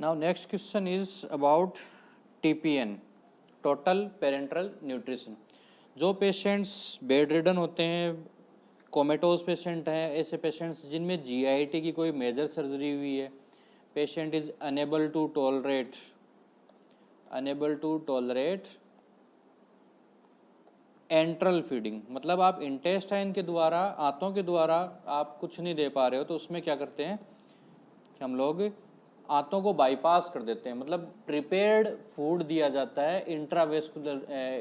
Now next question is about TPN, total parental nutrition. जो patients bed ridden होते हैं, कोमेटोज patient हैं, ऐसे पेशेंट्स जिनमें GIT की कोई मेजर सर्जरी हुई है, patient is unable to tolerate enteral feeding, मतलब आप इंटेस्टाइन के द्वारा, आंतों के द्वारा आप कुछ नहीं दे पा रहे हो, तो उसमें क्या करते हैं कि हम लोग आंतों को बाईपास कर देते हैं, मतलब प्रिपेयर्ड फूड दिया जाता है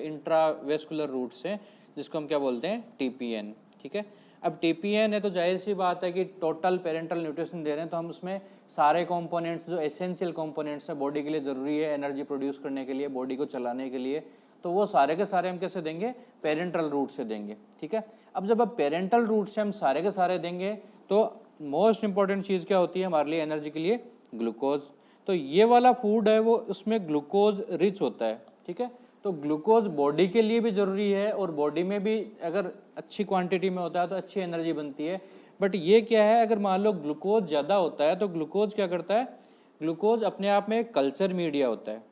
इंट्रावेस्कुलर रूट से, जिसको हम क्या बोलते हैं TPN। ठीक है, अब TPN है तो जाहिर सी बात है कि टोटल पेरेंटल न्यूट्रिशन दे रहे हैं, तो हम उसमें सारे कंपोनेंट्स जो एसेंशियल कंपोनेंट्स है बॉडी के लिए ज़रूरी है एनर्जी प्रोड्यूस करने के लिए, बॉडी को चलाने के लिए, तो वो सारे के सारे हम कैसे देंगे, पेरेंटल रूट से देंगे। ठीक है, अब जब अब पेरेंटल रूट से हम सारे के सारे देंगे तो मोस्ट इंपॉर्टेंट चीज़ क्या होती है हमारे लिए एनर्जी के लिए, ग्लूकोज। तो ये वाला फूड है वो उसमें ग्लूकोज रिच होता है। ठीक है, तो ग्लूकोज बॉडी के लिए भी ज़रूरी है और बॉडी में भी अगर अच्छी क्वांटिटी में होता है तो अच्छी एनर्जी बनती है। बट ये क्या है, अगर मान लो ग्लूकोज ज़्यादा होता है तो ग्लूकोज क्या करता है, ग्लूकोज अपने आप में कल्चर मीडिया होता है।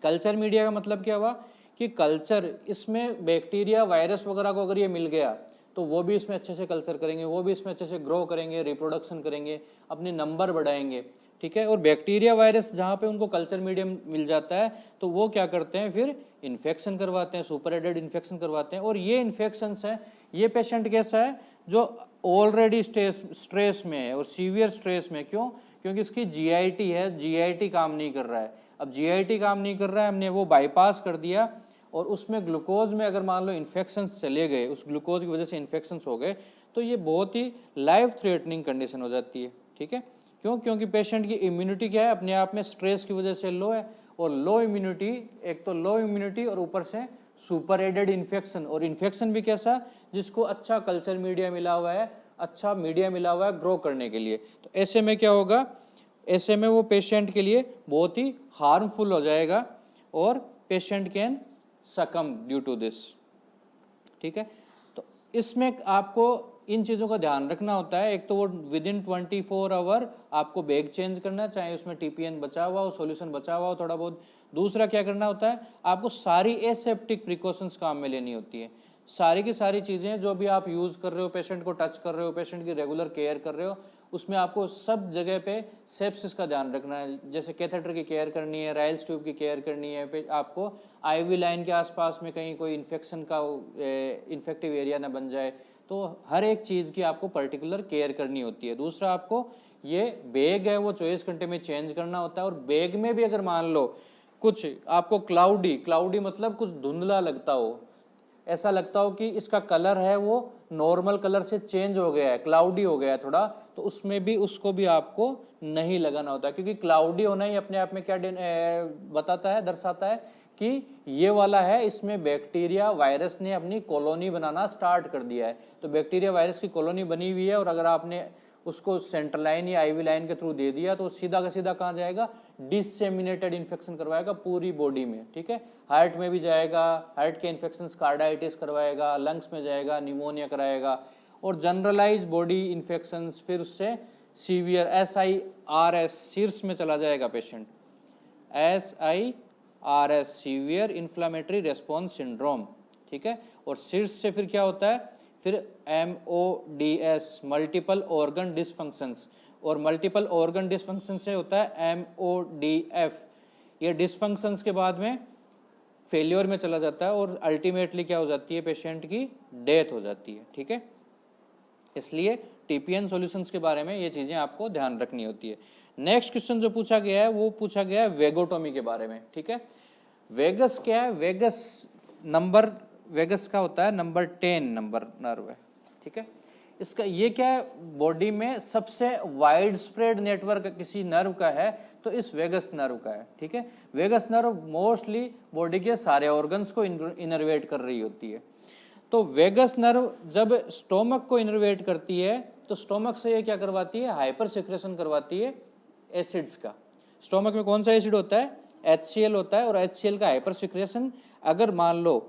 कल्चर मीडिया का मतलब क्या हुआ कि कल्चर, इसमें बैक्टीरिया वायरस वगैरह को अगर ये मिल गया तो वो भी इसमें अच्छे से कल्चर करेंगे, वो भी इसमें अच्छे से ग्रो करेंगे, रिप्रोडक्शन करेंगे, अपने नंबर बढ़ाएंगे। ठीक है, और बैक्टीरिया वायरस जहाँ पे उनको कल्चर मीडियम मिल जाता है तो वो क्या करते हैं, फिर इन्फेक्शन करवाते हैं, सुपर एडेड इन्फेक्शन करवाते हैं। और ये इन्फेक्शंस है, ये पेशेंट कैसा है जो ऑलरेडी स्ट्रेस में है और सीवियर स्ट्रेस में। क्यों? क्योंकि इसकी GIT है, GIT काम नहीं कर रहा है। अब GIT काम नहीं कर रहा है, हमने वो बाईपास कर दिया और उसमें ग्लूकोज में अगर मान लो इन्फेक्शंस चले गए, उस ग्लूकोज की वजह से इन्फेक्शंस हो गए, तो ये बहुत ही लाइफ थ्रेटनिंग कंडीशन हो जाती है। ठीक है, क्यों? क्योंकि पेशेंट की इम्यूनिटी क्या है, अपने आप में स्ट्रेस की वजह से लो है, और लो इम्यूनिटी, एक तो लो इम्यूनिटी और ऊपर से सुपर एडेड इन्फेक्शन, और इन्फेक्शन भी कैसा, जिसको अच्छा कल्चर मीडिया मिला हुआ है, अच्छा मीडिया मिला हुआ है ग्रो करने के लिए। तो ऐसे में क्या होगा, ऐसे में वो पेशेंट के लिए बहुत ही हार्मफुल हो जाएगा और पेशेंट कैन सकम ड्यू टू दिस। ठीक है, तो इसमें आपको इन चीज़ों का ध्यान रखना होता है। एक तो वो विदिन 24 आवर आपको बैग चेंज करना, चाहे उसमें TPN बचा हुआ हो, सॉल्यूशन बचा हुआ हो थोड़ा बहुत। दूसरा क्या करना होता है, आपको सारी एसेप्टिक प्रिकॉशंस काम में लेनी होती है। सारी की सारी चीज़ें जो भी आप यूज़ कर रहे हो, पेशेंट को टच कर रहे हो, पेशेंट की रेगुलर केयर कर रहे हो, उसमें आपको सब जगह पे सेप्सिस का ध्यान रखना है। जैसे कैथेटर की केयर करनी है, राइल्स ट्यूब की केयर करनी है, आपको IV लाइन के आसपास में कहीं कोई इन्फेक्शन का इन्फेक्टिव एरिया ना बन जाए, तो हर एक चीज़ की आपको पर्टिकुलर केयर करनी होती है। दूसरा, आपको ये बैग है वो 24 घंटे में चेंज करना होता है। और बैग में भी अगर मान लो कुछ आपको क्लाउडी मतलब कुछ धुंधला लगता हो, ऐसा लगता हो कि इसका कलर है वो नॉर्मल कलर से चेंज हो गया है, क्लाउडी हो गया है थोड़ा, तो उसमें भी उसको भी आपको नहीं लगाना होता, क्योंकि क्लाउडी होना ही अपने आप में क्या बताता है, दर्शाता है कि ये वाला है, इसमें बैक्टीरिया वायरस ने अपनी कॉलोनी बनाना स्टार्ट कर दिया है। तो बैक्टीरिया वायरस की कॉलोनी बनी हुई है और अगर आपने उसको सेंट्रल लाइन या IV लाइन के थ्रू दे दिया तो सीधा का सीधा कहाँ जाएगा, डिसेमिनेटेड इन्फेक्शन करवाएगा पूरी बॉडी में। ठीक है, हार्ट में भी जाएगा, हार्ट के इन्फेक्शन कार्डाइटिस करवाएगा, लंग्स में जाएगा, निमोनिया कराएगा, और जनरलाइज बॉडी इन्फेक्शन, फिर उससे सीवियर SIRS शीर्ष में चला जाएगा patient, SIRS severe inflammatory response syndrome. ठीक है, और शीर्ष से फिर क्या होता है, फिर MODS मल्टीपल ऑर्गन डिसफंक्शंस, और मल्टीपल ऑर्गन डिसफंक्शन से होता है MODF। ये डिसफंक्शंस के बाद में फेल्योर में चला जाता है और अल्टीमेटली क्या हो जाती है, पेशेंट की डेथ हो जाती है। ठीक है, इसलिए TPN सॉल्यूशंस के बारे में ये चीज़ें आपको ध्यान रखनी होती है। नेक्स्ट क्वेश्चन जो पूछा गया है वो पूछा गया है वेगोटोमी के बारे में। ठीक है, वेगस क्या है, वेगस का होता है नंबर 10 नंबर नर्व है। ठीक है, इसका ये क्या है, बॉडी में सबसे वाइड स्प्रेड नेटवर्क किसी नर्व का है तो इस वेगस नर्व का है। ठीक है, वेगस नर्व मोस्टली बॉडी के सारे ऑर्गन्स को इनर्वेट कर रही होती है। तो वेगस नर्व जब स्टोमक को इनर्वेट करती है तो स्टोमक से ये क्या करवाती है, हाइपर सिक्रेशन करवाती है एसिड्स का। स्टोमक में कौन सा एसिड होता है, HCl होता है, और HCl का हाइपर सिक्रेशन अगर मान लो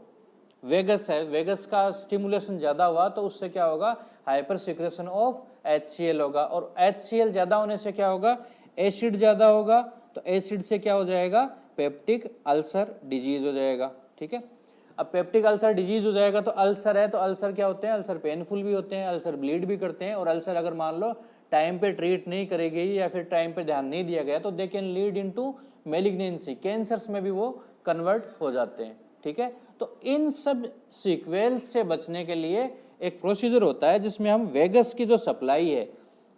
वेगस है, वेगस का स्टिमुलेशन ज़्यादा हुआ तो उससे क्या होगा, हाइपर सिक्रेशन ऑफ HCl होगा, और HCl ज़्यादा होने से क्या होगा, एसिड ज़्यादा होगा तो एसिड से क्या हो जाएगा, पेप्टिक अल्सर डिजीज हो जाएगा। ठीक है, अब पेप्टिक अल्सर डिजीज हो जाएगा तो अल्सर है, तो अल्सर क्या होते हैं, अल्सर पेनफुल भी होते हैं, अल्सर ब्लीड भी करते हैं, और अल्सर अगर मान लो टाइम पे ट्रीट नहीं करेगी या फिर टाइम पे ध्यान नहीं दिया गया तो they can lead into malignancy, cancers में भी वो कन्वर्ट हो जाते हैं। ठीक है, तो इन सब सीक्वेल्स से बचने के लिए एक प्रोसीजर होता है जिसमें हम वेगस की जो सप्लाई है,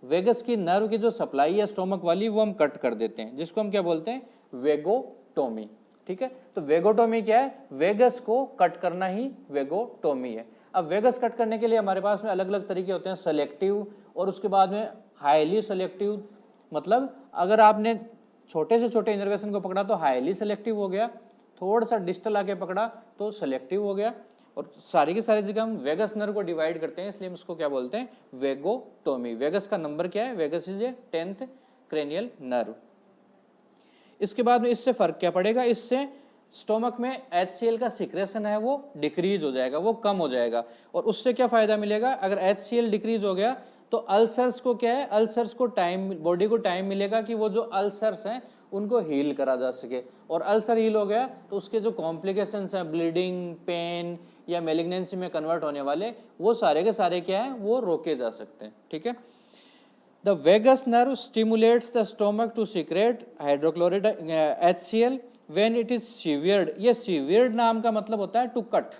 वेगस की नर्व की जो सप्लाई है स्टोमक वाली, वो हम कट कर देते हैं, जिसको हम क्या बोलते हैं, वेगोटोमी। ठीक है, तो वेगोटोमी क्या है, वेगस को कट करना ही वेगोटोमी है। अब वेगस कट करने के लिए हमारे पास में अलग अलग तरीके होते हैं, सेलेक्टिव और उसके बाद में हाईली सेलेक्टिव। मतलब अगर आपने छोटे से छोटे इनर्वेशन को पकड़ा तो हाईली सेलेक्टिव हो गया, थोड़ा सा डिस्टल आके पकड़ा तो सेलेक्टिव हो गया, और सारी की सारी जगह हम वेगस नर्व को डिवाइड करते हैं, इसलिए हम इसको क्या बोलते हैं, वेगोटोमी। वेगस का नंबर क्या है, vagus is a 10th cranial nerve. इसके बाद में इससे फर्क क्या पड़ेगा, इससे स्टोमक में HCl का सिक्रेशन है वो डिक्रीज हो जाएगा, वो कम हो जाएगा, और उससे क्या फायदा मिलेगा, अगर HCl डिक्रीज हो गया तो अल्सर्स को क्या है, अल्सर्स को टाइम, बॉडी को टाइम मिलेगा कि वो जो अल्सर्स हैं उनको हील करा जा सके, और अल्सर हील हो गया तो उसके जो कॉम्प्लिकेशंस हैं, ब्लीडिंग, पेन या मैलिग्नेंसी में कन्वर्ट होने वाले, वो सारे के सारे क्या हैं, वो रोके जा सकते हैं। ठीक है, the vagus nerve stimulates the stomach to secrete hydrochloride HCl when it is severed. ये सीवियर्ड नाम का मतलब होता है to cut,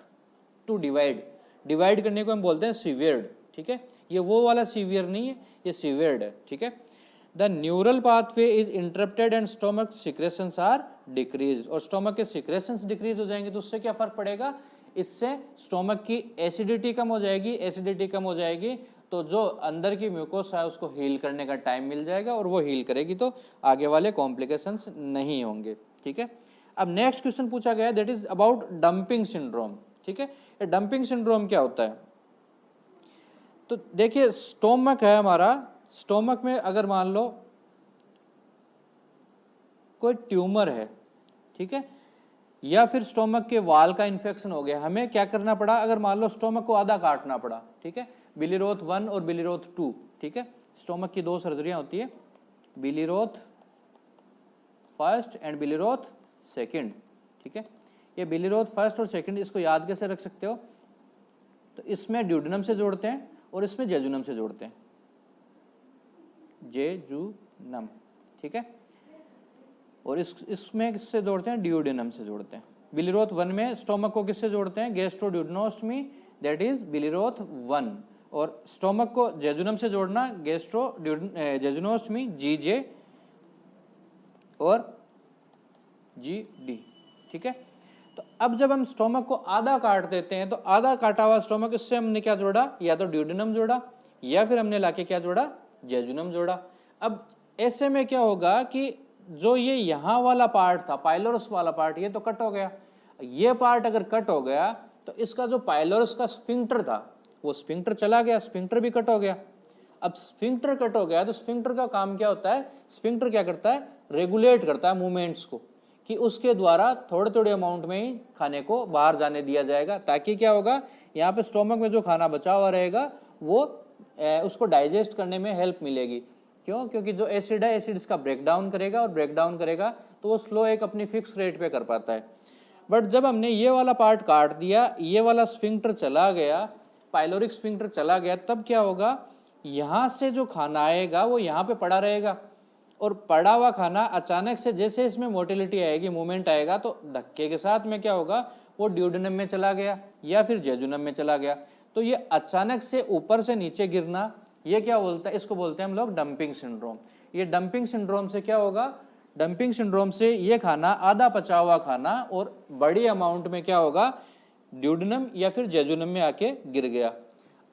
to divide, divide करने को हम बोलते हैं सीवियर्ड। ठीक है, ये वो वाला सीवियर नहीं है, ये सीवियर्ड है। ठीक है, the neural pathway is interrupted and stomach secretions are decrease, और स्टोमक के सिक्रेशंस डिक्रीज हो जाएंगे तो उससे क्या फर्क पड़ेगा, इससे स्टोमक की एसिडिटी कम हो जाएगी, एसिडिटी कम हो जाएगी तो जो अंदर की म्यूकोसा है उसको हील करने का टाइम मिल जाएगा, और वो हील करेगी तो आगे वाले कॉम्प्लिकेशंस नहीं होंगे। ठीक है, अब नेक्स्ट क्वेश्चन पूछा गया है, that is about dumping syndrome. ठीक है, ये डंपिंग सिंड्रोम क्या होता है, तो देखिए स्टोमक है हमारा, स्टोमक में अगर मान लो कोई ट्यूमर है, ठीक है, या फिर स्टोमक के वाल का इन्फेक्शन हो गया, हमें क्या करना पड़ा, अगर मान लो स्टोमक को आधा काटना पड़ा, ठीक है, बिलीरोथ 1 और बिलीरोथ 2। ठीक है, स्टोमक की 2 सर्जरियां होती है, बिलीरोथ फर्स्ट एंड बिलीरोथ सेकंड। ठीक है, ये बिलीरोथ फर्स्ट और सेकंड, इसको याद कैसे रख सकते हो, तो इसमें ड्यूडेनम से जोड़ते हैं और इसमें जेजुनम से जोड़ते हैं, जेजुनम। ठीक है, और इसमें किससे जोड़ते हैं, ड्यूडेनम से जोड़ते हैं। बिलीरोथ 1 में स्टोमक को किससे जोड़ते हैं, गैस्ट्रोड्यूडेनोस्टमी, दैट इज बिलीरोथ 1, और स्टोमक को जेजुनम से जोड़ना, गैस्ट्रोजेजुनोस्टमी, जीजे और जीडी। ठीक है, तो अब जब हम स्टोमक को आधा काट देते हैं तो आधा काटा हुआ स्टोमक, इससे हमने क्या जोड़ा, या तो ड्यूडेनम जोड़ा या फिर हमने लाके क्या जोड़ा, जेजुनम जोड़ा। अब ऐसे में क्या होगा कि जो ये यहाँ वाला पार्ट था, पाइलोरस वाला पार्ट, ये तो कट हो गया, ये पार्ट अगर कट हो गया तो इसका जो पाइलोरस का स्फिंक्टर था वो स्फिंक्टर चला गया, स्फिंक्टर भी कट हो गया। अब स्फिंक्टर कट हो गया तो स्फिंक्टर का काम क्या होता है, स्फिंक्टर क्या करता है, रेगुलेट करता है मूवमेंट्स को, कि उसके द्वारा थोड़े थोड़े अमाउंट में ही खाने को बाहर जाने दिया जाएगा, ताकि क्या होगा, यहाँ पे स्टोमक में जो खाना बचा हुआ रहेगा वो उसको डाइजेस्ट करने में हेल्प मिलेगी। क्यों, क्योंकि जो एसिड है, एसिड इसका ब्रेकडाउन करेगा, और ब्रेकडाउन करेगा तो वो स्लो एक अपनी फिक्स रेट पे कर पाता है। बट जब हमने ये वाला पार्ट काट दिया, ये वाला स्फिंक्टर चला गया, पाइलोरिक स्फिंक्टर चला गया, तब क्या होगा, यहाँ से जो खाना आएगा वो यहाँ पे पड़ा रहेगा, और पड़ा हुआ खाना अचानक से जैसे इसमें मोटिलिटी आएगी, मूवमेंट आएगा, तो धक्के के साथ में क्या होगा, वो ड्यूडेनम में चला गया या फिर जेजुनम में चला गया। तो ये अचानक से ऊपर से नीचे गिरना, ये क्या बोलता है, इसको बोलते हैं हम लोग डंपिंग सिंड्रोम। ये डंपिंग सिंड्रोम से क्या होगा, डंपिंग सिंड्रोम से ये खाना, आधा पचा हुआ खाना और बड़ी अमाउंट में क्या होगा, ड्यूडेनम या फिर जेजुनम में आके गिर गया।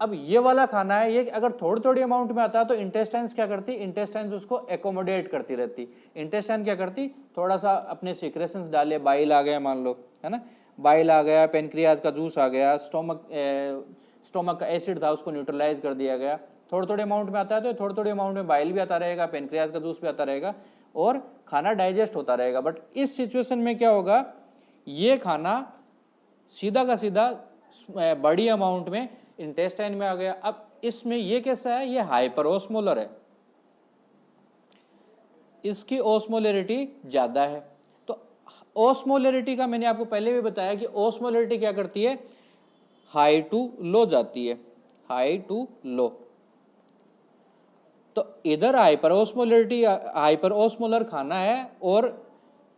अब ये वाला खाना है, ये अगर थोड़ी थोड़ी अमाउंट में आता है तो इंटेस्टाइन्स क्या करती, इंटेस्टाइन्स उसको एकोमोडेट करती रहती। इंटेस्टाइन क्या करती, थोड़ा सा अपने सीक्रेशंस डाले, बाइल आ गया मान लो, है ना, बाइल आ गया, पेनक्रियाज का जूस आ गया, स्टोमक का एसिड था उसको न्यूट्रलाइज कर दिया गया। थोड़े थोड़े अमाउंट में आता है तो थोड़े थोड़े अमाउंट में बाइल भी आता रहेगा, पेनक्रियाज का जूस भी आता रहेगा, और खाना डाइजेस्ट होता रहेगा। बट इस सिचुएशन में क्या होगा, ये खाना सीधा का सीधा बड़ी अमाउंट में इंटेस्टाइन में आ गया। अब इसमें ये कैसा है, ये हाइपरोस्मोलर है, इसकी ओस्मोलरिटी ज़्यादा है। तो ओस्मोलरिटी का मैंने आपको पहले भी बताया कि ओस्मोलरिटी क्या करती है, हाई टू लो जाती है, हाई टू लो। तो इधर हाइपरओस्मोलरिटी, हाइपरओस्मोलर खाना है और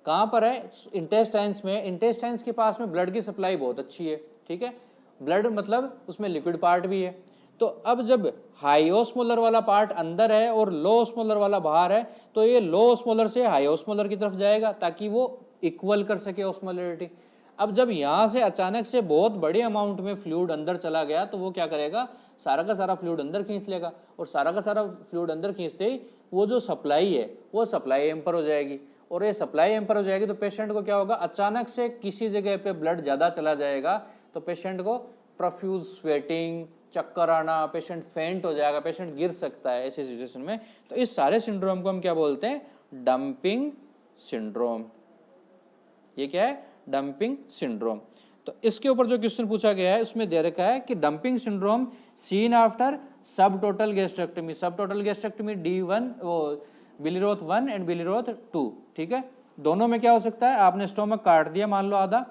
कहाँ पर है, इंटेस्टाइन्स में। इंटेस्टाइन्स के पास में ब्लड की सप्लाई बहुत अच्छी है, ठीक है, ब्लड मतलब उसमें लिक्विड पार्ट भी है। तो अब जब हाई ओस्मोलर वाला पार्ट अंदर है और लो ओस्मोलर वाला बाहर है, तो ये लो ओस्मोलर से हाई ओस्मोलर की तरफ जाएगा ताकि वो इक्वल कर सके ओस्मोलरिटी। अब जब यहाँ से अचानक से बहुत बड़े अमाउंट में फ्लूइड अंदर चला गया तो वो क्या करेगा, सारा का सारा फ्लूइड अंदर खींच लेगा, और सारा का सारा फ्लूइड अंदर खींचते ही वो जो सप्लाई है वो सप्लाई एम्पर हो जाएगी, और ये सप्लाई एम्पर हो जाएगी तो पेशेंट को क्या होगा, अचानक से किसी जगह पे ब्लड ज़्यादा चला जाएगा तो पेशेंट को प्रोफ्यूज स्वेटिंग, चक्कर आना, पेशेंट फेंट हो जाएगा, पेशेंट गिर सकता है ऐसी सिचुएशन में। तो इस सारे सिंड्रोम को हम क्या बोलते हैं, डंपिंग सिंड्रोम। ये क्या है, डंपिंग सिंड्रोम। तो इसके ऊपर जो क्वेश्चन पूछा गया है उसमें दे रखा है कि डंपिंग सिंड्रोम सीन आफ्टर सब टोटल गैस्ट्रेक्टमी। सब टोटल गैस्ट्रेक्टमी D1 वो बिलिरोथ 1 एंड बिलिरोथ 2, ठीक है। दोनों में क्या हो सकता है, आपने स्टोमक काट दिया मान लो आधा,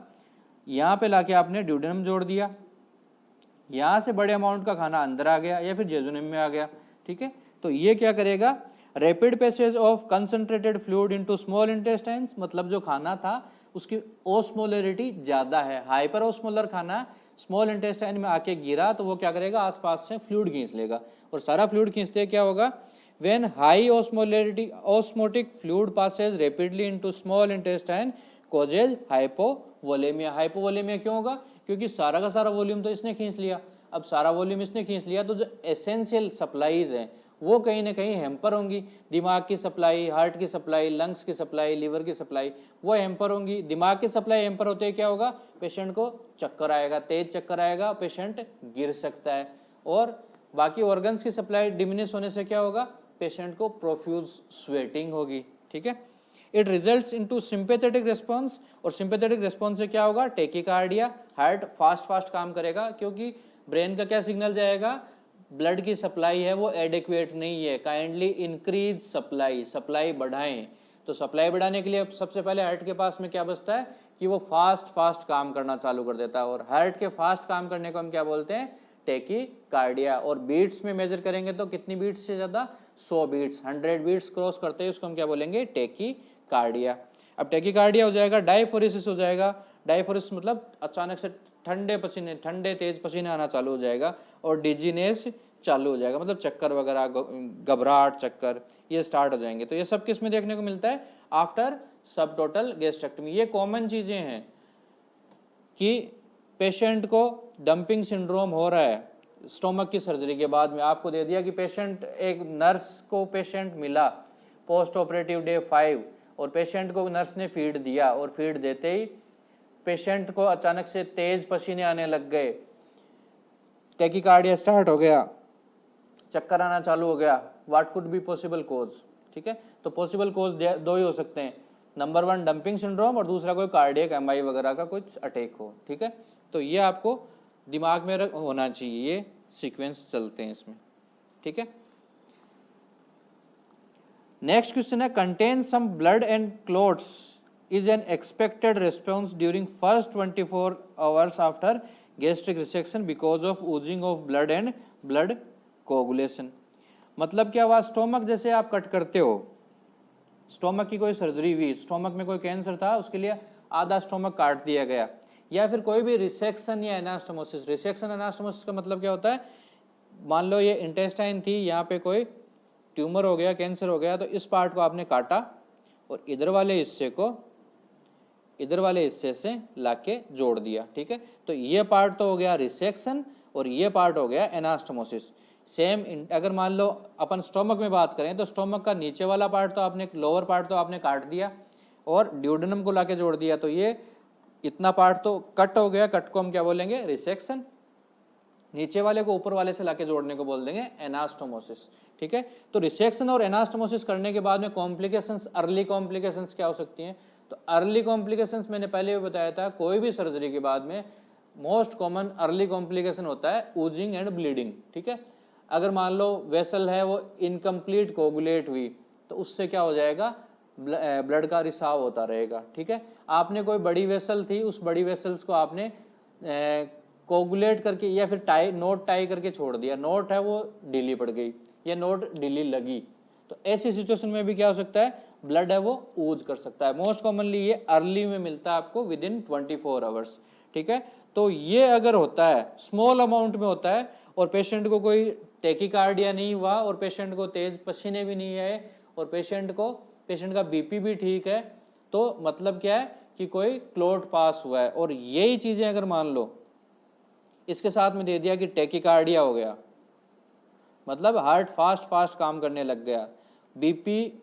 यहाँ पे लाके आपने ड्यूडेनम जोड़ दिया, यहाँ से बड़े अमाउंट का खाना अंदर आ गया या फिर जेजुनम में आ गया, ठीक है। तो ये क्या करेगा, rapid passage of concentrated fluid into small intestines, मतलब जो खाना था उसकी ओस्मोलरिटी ज़्यादा है, हाइपर ओस्मोलर खाना स्मॉल इंटेस्टाइन में आके गिरा तो वो क्या करेगा, आसपास से फ्लूइड खींच लेगा, और सारा फ्लूइड खींचते क्या होगा, when high osmolarity osmotic fluid passes rapidly into small intestine causes hypovolemia. Hypovolemia क्यों होगा, क्योंकि सारा का सारा वॉल्यूम तो इसने खींच लिया। अब सारा वॉल्यूम इसने खींच लिया तो जो एसेंशियल सप्लाईज हैं वो कहीं ना कहीं हैम्पर होंगी, दिमाग की सप्लाई, हार्ट की सप्लाई, लंग्स की सप्लाई, लीवर की सप्लाई, वो हैम्पर होंगी। दिमाग की सप्लाई हैम्पर होते ही क्या होगा, पेशेंट को चक्कर आएगा, तेज चक्कर आएगा, पेशेंट गिर सकता है। और बाकी ऑर्गन्स की सप्लाई डिमिनिश होने से क्या होगा, पेशेंट को प्रोफ्यूज स्वेटिंग होगी, ठीक है। It results into sympathetic response, और सिंपैथेटिक रिस्पॉन्स से क्या होगा, टेकिकार्डिया, हार्ट फास्ट फास्ट काम करेगा, क्योंकि ब्रेन का क्या सिग्नल जाएगा, ब्लड की सप्लाई है वो एडिक्वेट नहीं है, काइंडली इंक्रीज सप्लाई, सप्लाई बढ़ाएं। तो सप्लाई बढ़ाने के लिए सबसे पहले हार्ट के पास में क्या बचता है कि वो फास्ट फास्ट काम करना चालू कर देता है, और हार्ट के फास्ट काम करने को हम क्या बोलते हैं, टेकिकार्डिया। और बीट्स में मेजर करेंगे तो कितनी बीट्स से ज़्यादा, 100 बीट्स, 100 बीट्स क्रॉस करते हैं उसको हम क्या बोलेंगे, टेकिकार्डिया। अब टेकिकार्डिया हो जाएगा, डायफोरेसिस हो जाएगा। डायफोरेसिस मतलब अचानक से ठंडे पसीने, ठंडे तेज पसीने आना चालू हो जाएगा, और डिजीनेस चालू हो जाएगा, मतलब चक्कर वगैरह, घबराहट, चक्कर, ये स्टार्ट हो जाएंगे। तो ये सब किस में देखने को मिलता है, आफ्टर सब टोटल गैस्ट्रेक्टमी। ये कॉमन चीजें हैं कि पेशेंट को डंपिंग सिंड्रोम हो रहा है स्टोमक की सर्जरी के बाद में। आपको दे दिया कि पेशेंट, एक नर्स को पेशेंट मिला पोस्ट ऑपरेटिव डे 5, और पेशेंट को नर्स ने फीड दिया, और फीड देते ही पेशेंट को अचानक से तेज पसीने आने लग गए, टेकिकार्डिया स्टार्ट हो गया, चक्कर आना चालू हो गया। व्हाट कुड बी पॉसिबल कोज, ठीक है। तो पॉसिबल कोज दो ही हो सकते हैं, नंबर 1 डंपिंग सिंड्रोम, और दूसरा कोई कार्डियक एमआई वगैरह का कुछ अटैक हो, ठीक है। तो ये आपको दिमाग में होना चाहिए, ये सीक्वेंस चलते हैं इसमें, ठीक है। नेक्स्ट क्वेश्चन है, contain some blood and clots is an expected response during first 24 hours after gastric resection because of oozing of blood and blood coagulation। मतलब क्या हुआ, स्टोमक जैसे आप कट करते हो, स्टोमक की कोई सर्जरी हुई, स्टोमक में कोई कैंसर था, उसके लिए आधा स्टोमक काट दिया गया, या फिर कोई भी रिसेक्शन या एनास्टोमोसिस। रिसेक्शन एनास्टोमोसिस का मतलब क्या होता है, मान लो ये इंटेस्टाइन थी, यहाँ पे कोई ट्यूमर हो गया, कैंसर हो गया, तो इस पार्ट को आपने काटा और इधर वाले हिस्से को इधर वाले हिस्से से लाके जोड़ दिया, ठीक है। तो ये पार्ट तो हो गया रिसेक्शन, और ये पार्ट हो गया एनास्टोमोसिस। सेम अगर मान लो अपन स्टोमक में बात करें तो स्टोमक का नीचे वाला पार्ट तो आपने, लोअर पार्ट तो आपने काट दिया और ड्यूडेनम को लाके जोड़ दिया, तो ये इतना पार्ट तो कट हो गया, कट को हम क्या बोलेंगे, रिसेक्शन। नीचे वाले को ऊपर वाले से लाके जोड़ने को बोल देंगे एनास्टोमोसिस, ठीक है। तो रिसेक्शन और एनास्टोमोसिस करने के बाद में कॉम्प्लिकेशंस, अर्ली कॉम्प्लिकेशंस क्या हो सकती हैं, तो अर्ली कॉम्प्लिकेशंस मैंने पहले भी बताया था, कोई भी सर्जरी के बाद में मोस्ट कॉमन अर्ली कॉम्प्लिकेशन होता है ऊजिंग एंड ब्लीडिंग, ठीक है। अगर मान लो वेसल है वो इनकम्प्लीट कोगुलेट हुई, तो उससे क्या हो जाएगा, ब्लड का रिसाव होता रहेगा। ठीक है, आपने कोई बड़ी वेसल थी, उस बड़ी वेसल्स को आपने कोगुलेट करके या फिर नोट टाई करके छोड़ दिया, नोट है वो ढीली पड़ गई या नोट ढीली लगी, तो ऐसी सिचुएशन में भी क्या हो सकता है, ब्लड है वो ऊज कर सकता है। मोस्ट कॉमनली ये अर्ली में मिलता है आपको विद इन 24 आवर्स। ठीक है, तो ये अगर होता है, स्मॉल अमाउंट में होता है और पेशेंट को कोई टेकिकार्डिया नहीं हुआ और पेशेंट को तेज पसीने भी नहीं आए और पेशेंट का बीपी भी ठीक है, तो मतलब क्या है कि कोई क्लॉट पास हुआ है। और यही चीजें अगर मान लो इसके साथ में दे दिया कि टेकिकार्डिया हो गया, मतलब हार्ट फास्ट काम करने लग गया, बीपी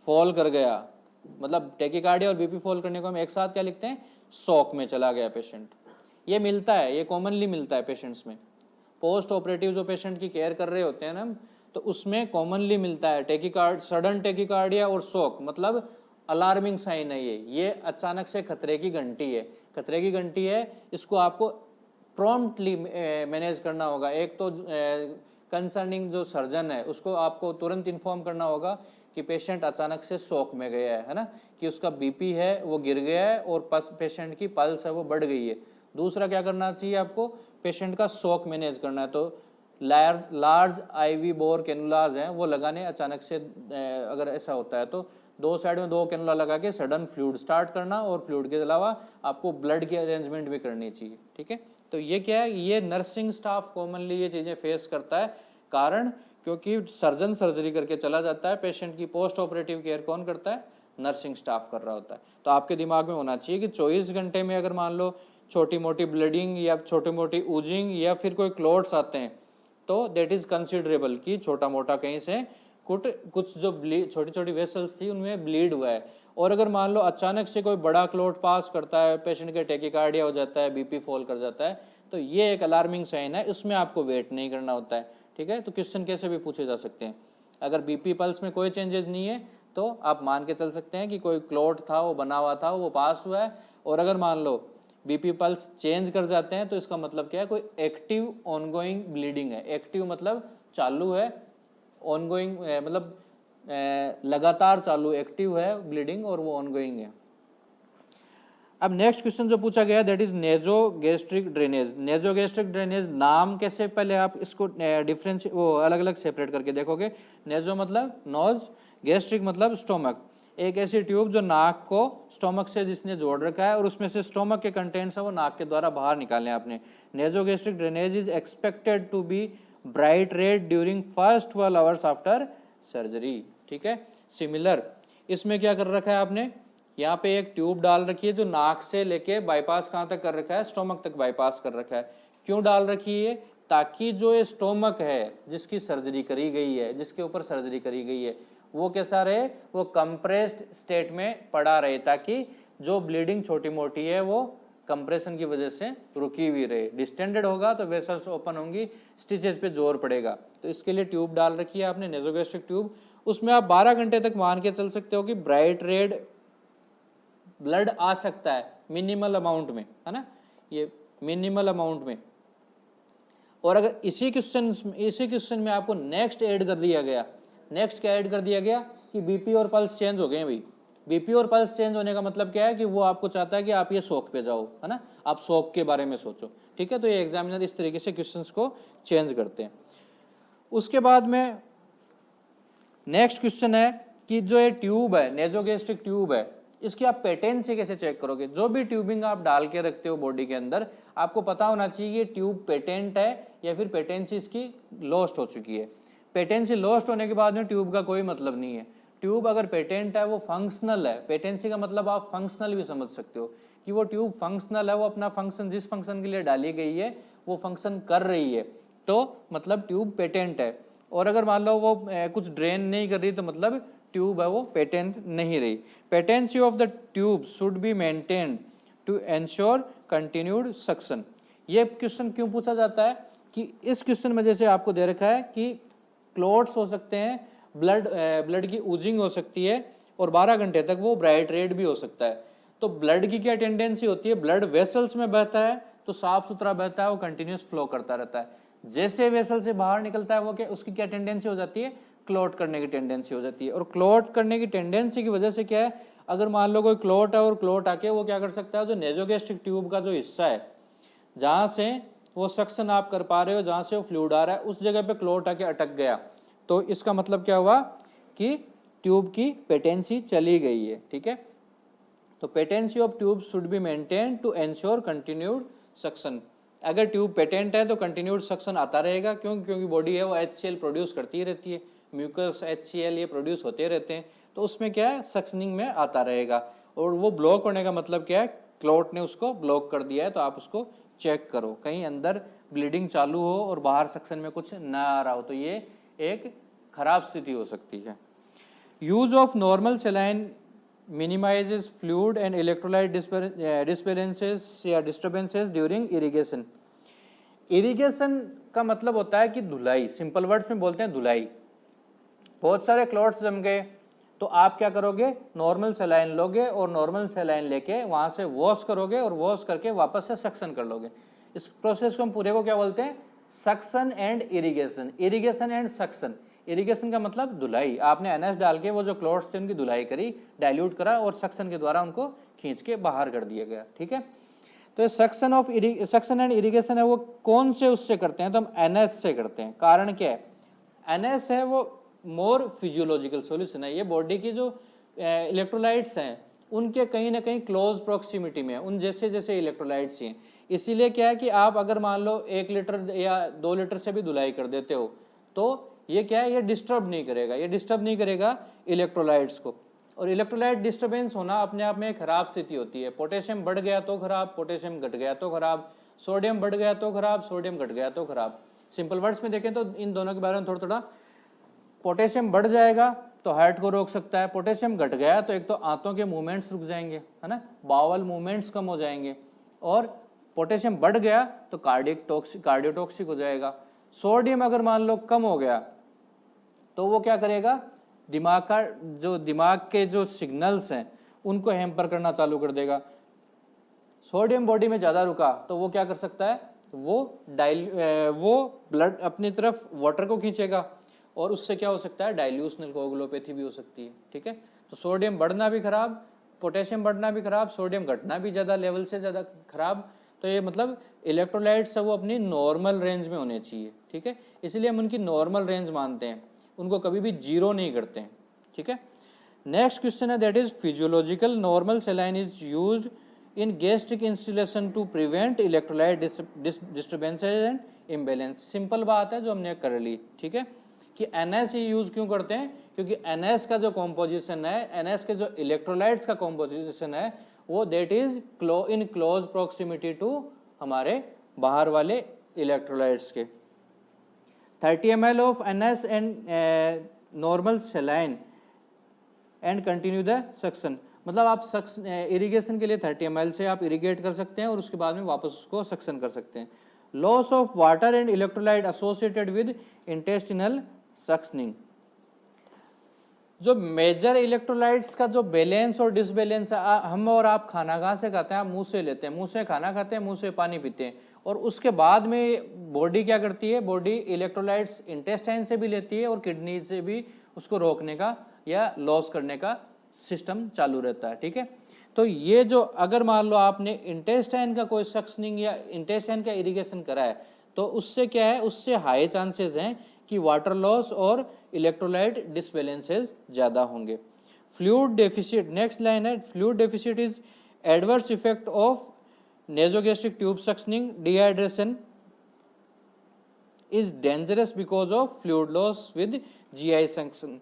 फॉल कर गया, मतलब टेकिकार्डिया और बीपी फॉल करने को हम एक साथ क्या लिखते हैं, शॉक में चला गया पेशेंट। ये मिलता है, ये कॉमनली मिलता है पेशेंट्स में। पोस्ट ऑपरेटिव जो पेशेंट की केयर कर रहे होते हैं ना, तो उसमें कॉमनली मिलता है सडन टेकिकार्डिया और शॉक, मतलब अलार्मिंग साइन है ये अचानक से खतरे की घंटी है, खतरे की घंटी है। इसको आपको प्रॉम्प्टली मैनेज करना होगा। एक तो कंसर्निंग जो सर्जन है उसको आपको तुरंत इन्फॉर्म करना होगा कि पेशेंट अचानक से शॉक में गया है ना, कि उसका बीपी है वो गिर गया है और पेशेंट की पल्स है वो बढ़ गई है। दूसरा क्या करना चाहिए आपको, पेशेंट का शॉक मैनेज करना है, तो लार्ज आईवी बोर कैनुलाज हैं वो लगाने अचानक से, अगर ऐसा होता है तो दो साइड में 2 कैनुला लगा के सडन फ्लूइड स्टार्ट करना, और फ्लूइड के अलावा आपको ब्लड की अरेंजमेंट भी करनी चाहिए। ठीक है, तो ये क्या है, ये नर्सिंग स्टाफ कॉमनली ये चीज़ें फेस करता है। कारण क्योंकि सर्जन सर्जरी करके चला जाता है, पेशेंट की पोस्ट ऑपरेटिव केयर कौन करता है, नर्सिंग स्टाफ कर रहा होता है। तो आपके दिमाग में होना चाहिए कि 24 घंटे में अगर मान लो छोटी मोटी ब्लीडिंग या छोटी मोटी ऊजिंग या फिर कोई क्लॉट्स आते हैं, तो दैट इज कंसिडरेबल कि छोटा मोटा कहीं से कुछ जो छोटी छोटी वेसल्स थी उनमें ब्लीड हुआ है। और अगर मान लो अचानक से कोई बड़ा क्लॉट पास करता है, पेशेंट के टेकिकार्डिया हो जाता है, बीपी फॉल कर जाता है, तो ये एक अलार्मिंग साइन है, इसमें आपको वेट नहीं करना होता है। ठीक है, तो क्वेश्चन कैसे भी पूछे जा सकते हैं। अगर बीपी पल्स में कोई चेंजेस नहीं है तो आप मान के चल सकते हैं कि कोई क्लॉट था वो बना हुआ था वो पास हुआ है। और अगर मान लो बीपी पल्स चेंज कर जाते हैं तो इसका मतलब क्या है, कोई एक्टिव ऑनगोइंग ब्लीडिंग है। एक्टिव मतलब चालू है, ऑनगोइंग मतलब लगातार चालू, एक्टिव है ब्लीडिंग और वो ऑनगोइंग है। अब नेक्स्ट क्वेश्चन जो पूछा गया that is nasogastric drainage. Nasogastric drainage नाम कैसे, पहले आप इसको डिफरेंस वो अलग अलग सेपरेट करके देखोगे। नेजो मतलब नोज, गैस्ट्रिक मतलब स्टोमक। एक ऐसी ट्यूब जो नाक को स्टोमक से जिसने जोड़ रखा है और उसमें से स्टोमक के कंटेंट्स है वो नाक के द्वारा बाहर निकालने आपने। Nasogastric drainage is expected to be bright red during first 12 hours after surgery. ठीक है, सिमिलर इसमें क्या कर रखा है आपने, यहाँ पे एक ट्यूब डाल रखी है जो नाक से लेके बाईपास कहाँ तक कर रखा है, स्टोमक तक बाईपास कर रखा है। क्यों डाल रखी है, ताकि जो ये स्टोमक है जिसकी सर्जरी करी गई है, जिसके ऊपर सर्जरी करी गई है, वो कैसा रहे, वो कंप्रेस्ड स्टेट में पड़ा रहे, ताकि जो ब्लीडिंग छोटी मोटी है वो कंप्रेशन की वजह से रुकी हुई रहे। डिस्टेंडेड होगा तो वेसल्स ओपन होंगी, स्टिचेज पे जोर पड़ेगा, तो इसके लिए ट्यूब डाल रखी है आपने, नेजोगैस्ट्रिक ट्यूब। उसमें आप 12 घंटे तक मान के चल सकते हो कि ब्राइट रेड ब्लड आ सकता है मिनिमल अमाउंट में, है ना, ये मिनिमल अमाउंट में। और अगर इसी क्वेश्चन में आपको नेक्स्ट ऐड कर दिया गया, नेक्स्ट क्या ऐड कर दिया गया कि बीपी और पल्स चेंज हो गए भाई। बीपी और पल्स चेंज होने का मतलब क्या है कि वो आपको चाहता है कि आप ये शॉक पे जाओ, है ना, आप शॉक के बारे में सोचो। ठीक है, तो ये एग्जामिनर इस तरीके से क्वेश्चंस को चेंज करते हैं। उसके बाद में नेक्स्ट क्वेश्चन है कि जो ये ट्यूब है, नेजोगैस्ट्रिक ट्यूब है, इसकी आप पेटेंसी कैसे चेक करोगे। जो भी ट्यूबिंग आप डाल के रखते हो बॉडी के अंदर, आपको पता होना चाहिए कि ट्यूब पेटेंट है या फिर पेटेंसी इसकी लॉस्ट हो चुकी है। पेटेंसी लॉस्ट होने के बाद में ट्यूब का कोई मतलब नहीं है। ट्यूब अगर पेटेंट है वो फंक्शनल है, पेटेंसी का मतलब आप फंक्शनल भी समझ सकते हो कि वो ट्यूब फंक्शनल है, वो अपना फंक्शन जिस फंक्शन के लिए डाली गई है वो फंक्शन कर रही है, तो मतलब ट्यूब पेटेंट है। और अगर मान लो वो कुछ ड्रेन नहीं कर रही तो मतलब ट्यूब है वो पेटेंट नहीं रही। Patency of the tube should be maintained to ensure continued suction. ये क्वेश्चन क्यों पूछा जाता है कि इस क्वेश्चन में जैसे आपको दे रखा है कि क्लॉट्स हो सकते हैं, ब्लड की ऊजिंग हो सकती है और 12 घंटे तक वो ब्राइट रेड भी हो सकता है। तो ब्लड की क्या टेंडेंसी होती है, ब्लड वेसल्स में बहता है तो साफ सुथरा बहता है, वो कंटिन्यूस फ्लो करता रहता है। जैसे वेसल से बाहर निकलता है वो क्या, उसकी क्या टेंडेंसी हो जाती है, क्लॉट करने की टेंडेंसी हो जाती है। और क्लॉट करने की टेंडेंसी की वजह से क्या है, अगर मान लो कोई क्लॉट है और क्लॉट आके वो क्या कर सकता है, जो नेजोगैस्ट्रिक ट्यूब का जो हिस्सा है जहाँ से वो सक्शन आप कर पा रहे हो, जहाँ से वो फ्लूइड आ रहा है, उस जगह पे क्लॉट आके अटक गया, तो इसका मतलब क्या हुआ कि ट्यूब की पेटेंसी चली गई है। ठीक है, तो patency of tube should be maintain to ensure continued suction. अगर ट्यूब पेटेंट है तो कंटिन्यूड सक्शन आता रहेगा, क्योंकि बॉडी है वो HCl प्रोड्यूस करती ही रहती है, म्यूकस HCl ये प्रोड्यूस होते रहते हैं, तो उसमें क्या है सक्शनिंग में आता रहेगा। और वो ब्लॉक होने का मतलब क्या है, क्लॉट ने उसको ब्लॉक कर दिया है, तो आप उसको चेक करो कहीं अंदर ब्लीडिंग चालू हो और बाहर सक्शन में कुछ ना आ रहा हो, तो ये एक खराब स्थिति हो सकती है। Use of normal saline minimizes fluid and electrolyte disbalances या disturbances during irrigation। इरिगेशन का मतलब होता है कि धुलाई, सिंपल वर्ड्स में बोलते हैं धुलाई। बहुत सारे क्लॉट्स जम गए तो आप क्या करोगे, नॉर्मल सेलाइन लोगे और नॉर्मल सेलाइन लेके वहां से वॉश करोगे और वॉश करके वापस से सक्शन कर लोगे। इस प्रोसेस को हम पूरे को क्या बोलते हैं, suction and irrigation. Irrigation and suction, irrigation का मतलब धुलाई, आपने NS डाल के वो जो क्लॉट्स थे उनकी धुलाई करी, डाइल्यूट करा और सक्शन के द्वारा उनको खींच के बाहर कर दिया गया। ठीक है, तो सक्शन एंड इरिगेशन है वो कौन से उससे करते हैं, तो हम NS से करते हैं। कारण क्या है, NS है वो मोर फिजियोलॉजिकल सॉल्यूशन है, ये बॉडी की जो इलेक्ट्रोलाइट्स हैं उनके कहीं ना कहीं क्लोज प्रोक्सीमिटी में है, उन जैसे जैसे इलेक्ट्रोलाइट्स हैं। इसीलिए क्या है कि आप अगर मान लो 1 लीटर या 2 लीटर से भी धुलाई कर देते हो तो ये क्या है, ये डिस्टर्ब नहीं करेगा, ये डिस्टर्ब नहीं करेगा इलेक्ट्रोलाइट्स को। और इलेक्ट्रोलाइट डिस्टर्बेंस होना अपने आप में एक खराब स्थिति होती है। पोटेशियम बढ़ गया तो खराब, पोटेशियम घट गया तो खराब, सोडियम बढ़ गया तो खराब, सोडियम घट गया तो खराब। सिंपल वर्ड्स में देखें तो इन दोनों के बारे में थोड़ा थोड़ा, पोटेशियम बढ़ जाएगा तो हार्ट को रोक सकता है, पोटेशियम घट गया तो एक तो आंतों के मूवमेंट्स रुक जाएंगे, है ना, बावल मूवमेंट्स कम हो जाएंगे, और पोटेशियम बढ़ गया तो कार्डियोटॉक्सिक हो जाएगा। सोडियम अगर मान लो कम हो गया तो वो क्या करेगा, दिमाग के जो सिग्नल्स हैं उनको हैम्पर करना चालू कर देगा। सोडियम बॉडी में ज़्यादा रुका तो वो क्या कर सकता है, वो ब्लड अपनी तरफ वाटर को खींचेगा और उससे क्या हो सकता है, डाइल्यूशनल कोगुलोपैथी भी हो सकती है। ठीक है, तो सोडियम बढ़ना भी खराब, पोटेशियम बढ़ना भी खराब, सोडियम घटना भी ज़्यादा लेवल से ज़्यादा खराब। तो ये मतलब इलेक्ट्रोलाइट्स वो अपनी नॉर्मल रेंज में होने चाहिए। ठीक है, इसलिए हम उनकी नॉर्मल रेंज मानते हैं, उनको कभी भी जीरो नहीं करते हैं। ठीक है, नेक्स्ट क्वेश्चन है that is physiological normal saline is used in gastric instillation to prevent electrolyte disturbances and imbalance. Simple बात है जो हमने कर ली। ठीक है, कि NS ही यूज क्यों करते हैं, क्योंकि NS का जो कॉम्पोजिशन है, NS के जो इलेक्ट्रोलाइट्स का कॉम्पोजिशन है वो that is in close proximity to हमारे बाहर वाले इलेक्ट्रोलाइट्स के। 30 ml of NS and normal saline and continue the suction। मतलब आप इरिगेशन के लिए 30 ml से आप इरिगेट कर सकते हैं और उसके बाद में वापस उसको सक्शन कर सकते हैं। Loss of water and electrolyte associated with intestinal suctioning. जो मेजर इलेक्ट्रोलाइट्स का जो बैलेंस और डिसबैलेंस है, हम और आप खाना कहाँ से खाते हैं, आप मुंह से लेते हैं, मुंह से खाना खाते हैं, मुंह से पानी पीते हैं, और उसके बाद में बॉडी क्या करती है, बॉडी इलेक्ट्रोलाइट्स इंटेस्टाइन से भी लेती है और किडनी से भी उसको रोकने का या लॉस करने का सिस्टम चालू रहता है। ठीक है, तो ये जो अगर मान लो आपने इंटेस्टाइन का कोई सक्शनिंग या इंटेस्टाइन का इरिगेशन करा है तो उससे क्या है, उससे हाई चांसेस हैं कि वाटर लॉस और इलेक्ट्रोलाइट डिसबैलेंसेस ज़्यादा होंगे। फ्लूइड डेफिसिट, नेक्स्ट लाइन है, fluid deficit is adverse effect of nasogastric tube suctioning, dehydration is dangerous because of fluid loss with GI suction.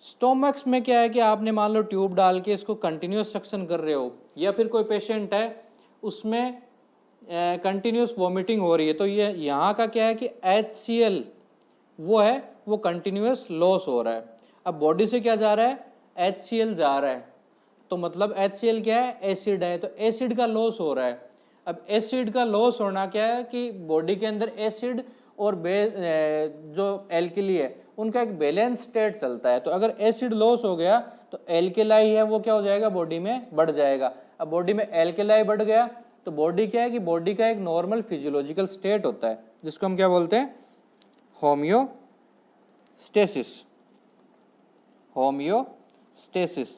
Stomachs में क्या है कि आपने मान लो ट्यूब डाल के इसको कंटिन्यूस सक्शन कर रहे हो, या फिर कोई पेशेंट है उसमें कंटिन्यूस वॉमिटिंग हो रही है, तो ये यहाँ का क्या है कि HCl वो है वो कंटिन्यूस लॉस हो रहा है। अब बॉडी से क्या जा रहा है, HCl जा रहा है, तो मतलब HCl क्या है, एसिड है, तो एसिड का लॉस हो रहा है। अब एसिड का लॉस होना क्या है कि बॉडी के अंदर एसिड और जो एल्कली है उनका एक बैलेंस स्टेट चलता है। तो अगर एसिड लॉस हो गया तो एल्केलाई है वो क्या हो जाएगा, बॉडी में बढ़ जाएगा। अब बॉडी में एल्केलाई बढ़ गया तो बॉडी क्या है कि बॉडी का एक नॉर्मल फिजियोलॉजिकल स्टेट होता है जिसको हम क्या बोलते हैं, होम्योस्टेसिस। होम्योस्टेसिस।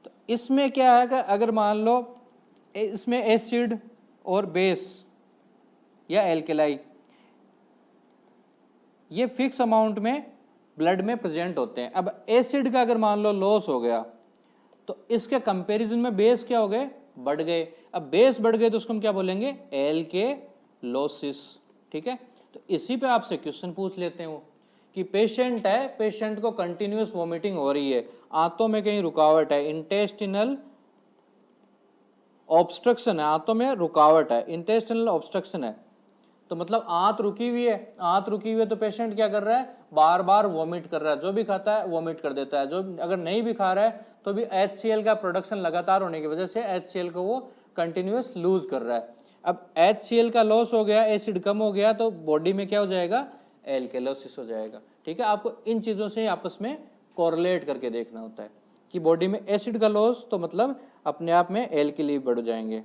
तो इसमें क्या है कि अगर मान लो इसमें एसिड और बेस या एल्केलाई ये फिक्स अमाउंट में ब्लड में प्रेजेंट होते हैं। अब एसिड का अगर मान लो लॉस हो गया तो इसके कंपैरिजन में बेस क्या हो गए, बढ़ गए। अब बेस बढ़ गए तो उसको हम क्या बोलेंगे, एल्केलोसिस। ठीक है, तो इसी पे आपसे क्वेश्चन पूछ लेते हैं वो कि पेशेंट है, पेशेंट को कंटिन्यूस वॉमिटिंग हो रही है, आंतों में कहीं रुकावट है, इंटेस्टिनल ऑब्स्ट्रक्शन है, आंतों में रुकावट है, इंटेस्टिनल ऑब्स्ट्रक्शन है, तो मतलब आंत रुकी हुई है। आंत रुकी हुई है तो पेशेंट क्या कर रहा है, बार बार वॉमिट कर रहा है, जो भी खाता है वॉमिट कर देता है, जो अगर नहीं भी खा रहा है तो भी HCl का प्रोडक्शन लगातार होने की वजह से HCl को वो कंटिन्यूस लूज कर रहा है। अब HCl का लॉस हो गया, एसिड कम हो गया तो बॉडी में क्या हो जाएगा, एल्केलोसिस हो जाएगा। ठीक है, आपको इन चीजों से आपस में कोरिलेट करके देखना होता है कि बॉडी में एसिड का लॉस तो मतलब अपने आप में एल्केली बढ़ जाएंगे।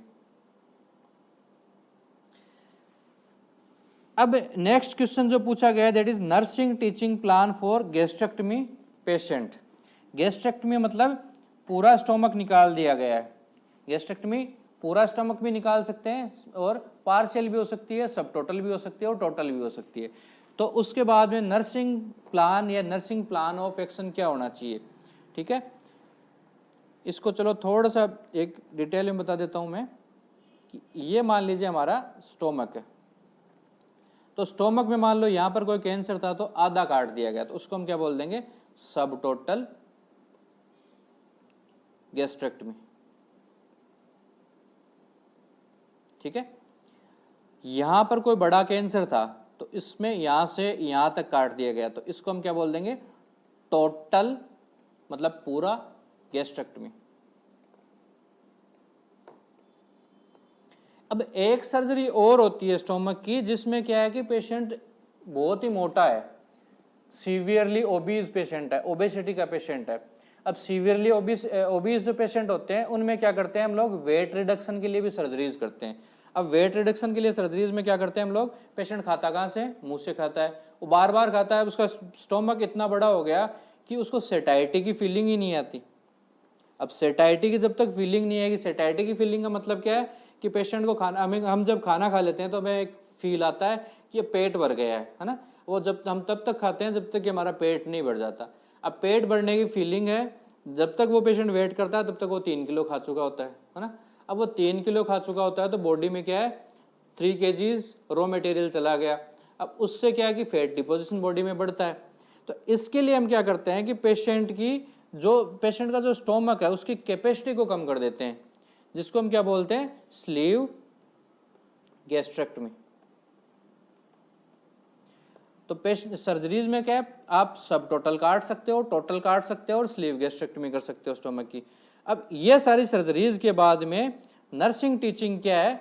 अब नेक्स्ट क्वेश्चन जो पूछा गया that is nursing teaching plan for gastrectomy patient. Gastrectomy मतलब पूरा स्टोमक निकाल दिया गया है। गैस्ट्रेक्टमी पूरा स्टोमक भी निकाल सकते हैं और पार्शियल भी हो सकती है, सब टोटल भी हो सकती है और टोटल भी हो सकती है। तो उसके बाद में नर्सिंग प्लान या नर्सिंग प्लान ऑफ एक्शन क्या होना चाहिए। ठीक है, इसको चलो थोड़ा सा एक डिटेल में बता देता हूं मैं कि ये मान लीजिए हमारा स्टोमक है, तो स्टोमक में मान लो यहां पर कोई कैंसर था तो आधा काट दिया गया, तो उसको हम क्या बोल देंगे, सब टोटल गैस्ट्रेक्टमी। ठीक है, यहां पर कोई बड़ा कैंसर था तो इसमें यहां से यहां तक काट दिया गया, तो इसको हम क्या बोल देंगे, टोटल मतलब पूरा गैस्ट्रेक्टमी। अब एक सर्जरी और होती है स्टोमक की जिसमें क्या है कि पेशेंट बहुत ही मोटा है, सीवियरली ओबीज पेशेंट है, ओबेसिटी का पेशेंट है। अब सीवियरली ओबीज जो पेशेंट होते हैं उनमें क्या करते हैं हम लोग, वेट रिडक्शन के लिए भी सर्जरीज करते हैं। अब वेट रिडक्शन के लिए सर्जरीज में क्या करते हैं हम लोग, पेशेंट खाता कहाँ से, मुंह से खाता है, वो बार बार खाता है, उसका स्टोमक इतना बड़ा हो गया कि उसको सेटाइटी की फीलिंग ही नहीं आती। अब सेटाइटी की जब तक फीलिंग नहीं आएगी, सेटाइटी की फीलिंग का मतलब क्या है कि पेशेंट को खाना, हम जब खाना खा लेते हैं तो हमें एक फील आता है कि पेट भर गया है ना, वो जब हम तब तक खाते हैं जब तक कि हमारा पेट नहीं भर जाता। अब पेट भरने की फीलिंग है, जब तक वो पेशेंट वेट करता है तब तक वो 3 किलो खा चुका होता है ना। अब वो 3 किलो खा चुका होता है तो बॉडी में क्या है, 3 kgs रॉ मटेरियल चला गया। अब उससे क्या है कि फैट डिपोजिशन बॉडी में बढ़ता है। तो इसके लिए हम क्या करते हैं कि पेशेंट का जो स्टोमक है उसकी कैपेसिटी को कम कर देते हैं, जिसको हम क्या बोलते हैं, स्लीव गैस्ट्रेक्टमी। तो पेशेंट सर्जरीज में क्या है, आप सब टोटल काट सकते हो, टोटल काट सकते हो और स्लीव गैस्ट्रेक्टमी कर सकते हो स्टोमक की। अब ये सारी सर्जरीज के बाद में नर्सिंग टीचिंग क्या है।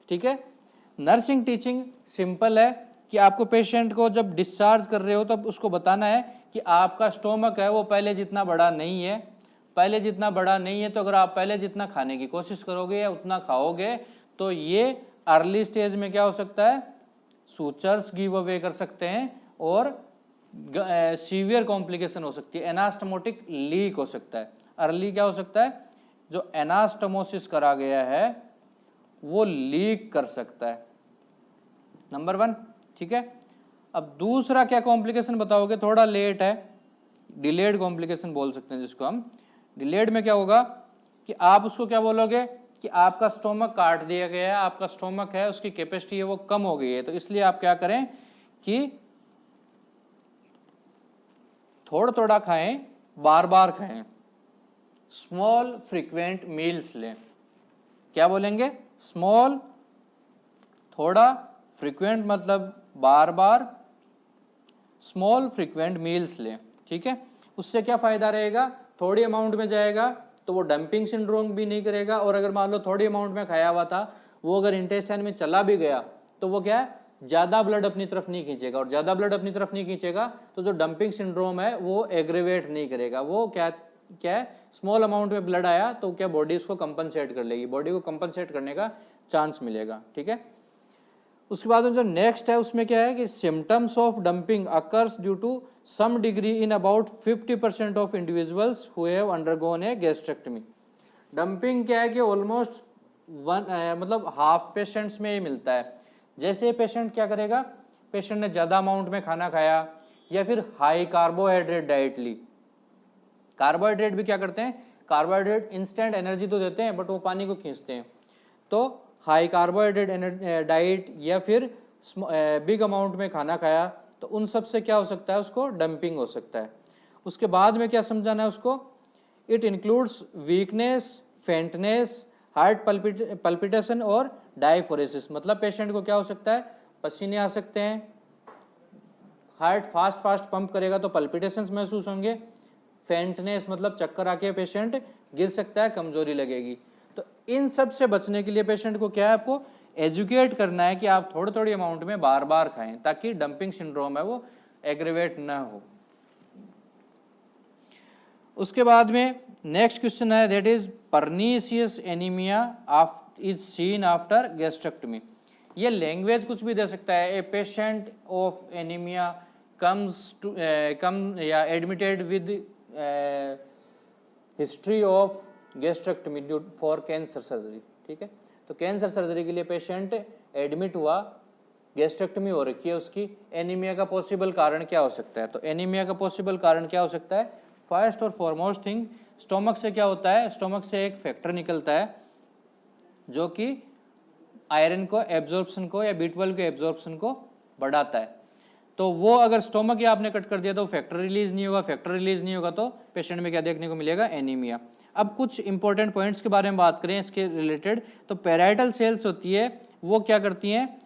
ठीक है, नर्सिंग टीचिंग सिंपल है कि आपको पेशेंट को जब डिस्चार्ज कर रहे हो तब उसको बताना है कि आपका स्टोमक है वो पहले जितना बड़ा नहीं है, पहले जितना बड़ा नहीं है, तो अगर आप पहले जितना खाने की कोशिश करोगे या उतना खाओगे तो ये अर्ली स्टेज में क्या हो सकता है, सूचर्स गिव अवे कर सकते हैं और सीवियर कॉम्प्लिकेशन हो सकती है, एनास्टमोटिक लीक हो सकता है। अर्ली क्या हो सकता है, जो एनास्टमोसिस करा गया है वो लीक कर सकता है, नंबर 1। ठीक है, अब दूसरा क्या कॉम्प्लिकेशन बताओगे, थोड़ा लेट है, डिलेड कॉम्प्लिकेशन बोल सकते हैं जिसको हम। डिलेड में क्या होगा कि आप उसको क्या बोलोगे कि आपका स्टोमक काट दिया गया है, आपका स्टोमक है उसकी कैपेसिटी है वो कम हो गई है, तो इसलिए आप क्या करें कि थोड़ा थोड़ा खाएं, बार बार खाएं, स्मॉल फ्रीक्वेंट मील्स लें। क्या बोलेंगे, स्मॉल, थोड़ा, फ्रीक्वेंट मतलब बार बार, स्मॉल फ्रीक्वेंट मील्स लें। ठीक है, उससे क्या फायदा रहेगा, थोड़ी अमाउंट में जाएगा तो वो डंपिंग सिंड्रोम भी नहीं करेगा, और अगर मान लो थोड़ी अमाउंट में खाया हुआ था वो अगर इंटेस्टाइन में चला भी गया तो वो क्या है, ज्यादा ब्लड अपनी तरफ नहीं खींचेगा, और ज्यादा ब्लड अपनी तरफ नहीं खींचेगा तो जो डंपिंग सिंड्रोम है वो एग्रीवेट नहीं करेगा। वो क्या है, स्मॉल अमाउंट में ब्लड आया तो क्या बॉडी उसको कंपनसेट कर लेगी, बॉडी को कंपनसेट करने का चांस मिलेगा। ठीक है, उसके बाद में जो नेक्स्ट है उसमें क्या है कि symptoms of dumping occurs due to some degree in about 50% of individuals who have undergone a gastrectomy. Dumping क्या है कि ऑलमोस्ट मतलब हाफ पेशेंट्स में ही मिलता है। जैसे पेशेंट क्या करेगा, पेशेंट ने ज़्यादा अमाउंट में खाना खाया या फिर हाई कार्बोहाइड्रेट डाइट ली। कार्बोहाइड्रेट भी क्या करते हैं, कार्बोहाइड्रेट इंस्टेंट एनर्जी तो देते हैं बट वो पानी को खींचते हैं। तो हाई कार्बोहाइड्रेट डाइट या फिर बिग अमाउंट में खाना खाया तो उन सब से क्या हो सकता है, उसको डंपिंग हो सकता है। उसके बाद में क्या समझाना है उसको, it includes weakness, faintness, heart palpitation और डायफोरेसिस। मतलब पेशेंट को क्या हो सकता है, पसीने आ सकते हैं, हार्ट फास्ट पंप करेगा तो पल्पिटेशंस महसूस होंगे, फेंटनेस मतलब चक्कर आके पेशेंट गिर सकता है, कमजोरी लगेगी। तो इन सब से बचने के लिए पेशेंट को क्या है, आपको एजुकेट करना है कि आप थोड़ी थोड़ी अमाउंट में बार बार खाएं ताकि डंपिंग सिंड्रोम है वो एग्रेवेट ना हो। उसके बाद में नेक्स्ट क्वेश्चन है that is pernicious anaemia is seen after gastrectomy. ये लैंग्वेज कुछ भी दे सकता है, ए पेशेंट ऑफ एनीमिया कम या admitted with history of gastrectomy for cancer surgery. ठीक है, तो कैंसर सर्जरी के लिए पेशेंट एडमिट हुआ, गैस्ट्रेक्टमी हो रखी है उसकी, एनीमिया का पॉसिबल कारण क्या हो सकता है। तो एनीमिया का पॉसिबल कारण क्या हो सकता है, फर्स्ट और फॉरमोस्ट थिंग स्टोमक से क्या होता है, स्टोमक से एक फैक्टर निकलता है जो कि आयरन को एब्जॉर्प्शन को या B12 के एब्जॉर्प्शन को बढ़ाता है। तो वो अगर स्टोमक या आपने कट कर दिया तो फैक्टर रिलीज नहीं होगा, फैक्टर रिलीज नहीं होगा तो पेशेंट में क्या देखने को मिलेगा, एनीमिया। अब कुछ इंपॉर्टेंट पॉइंट्स के बारे में बात करें इसके रिलेटेड, तो पैराइटल सेल्स होती है वो क्या करती हैं,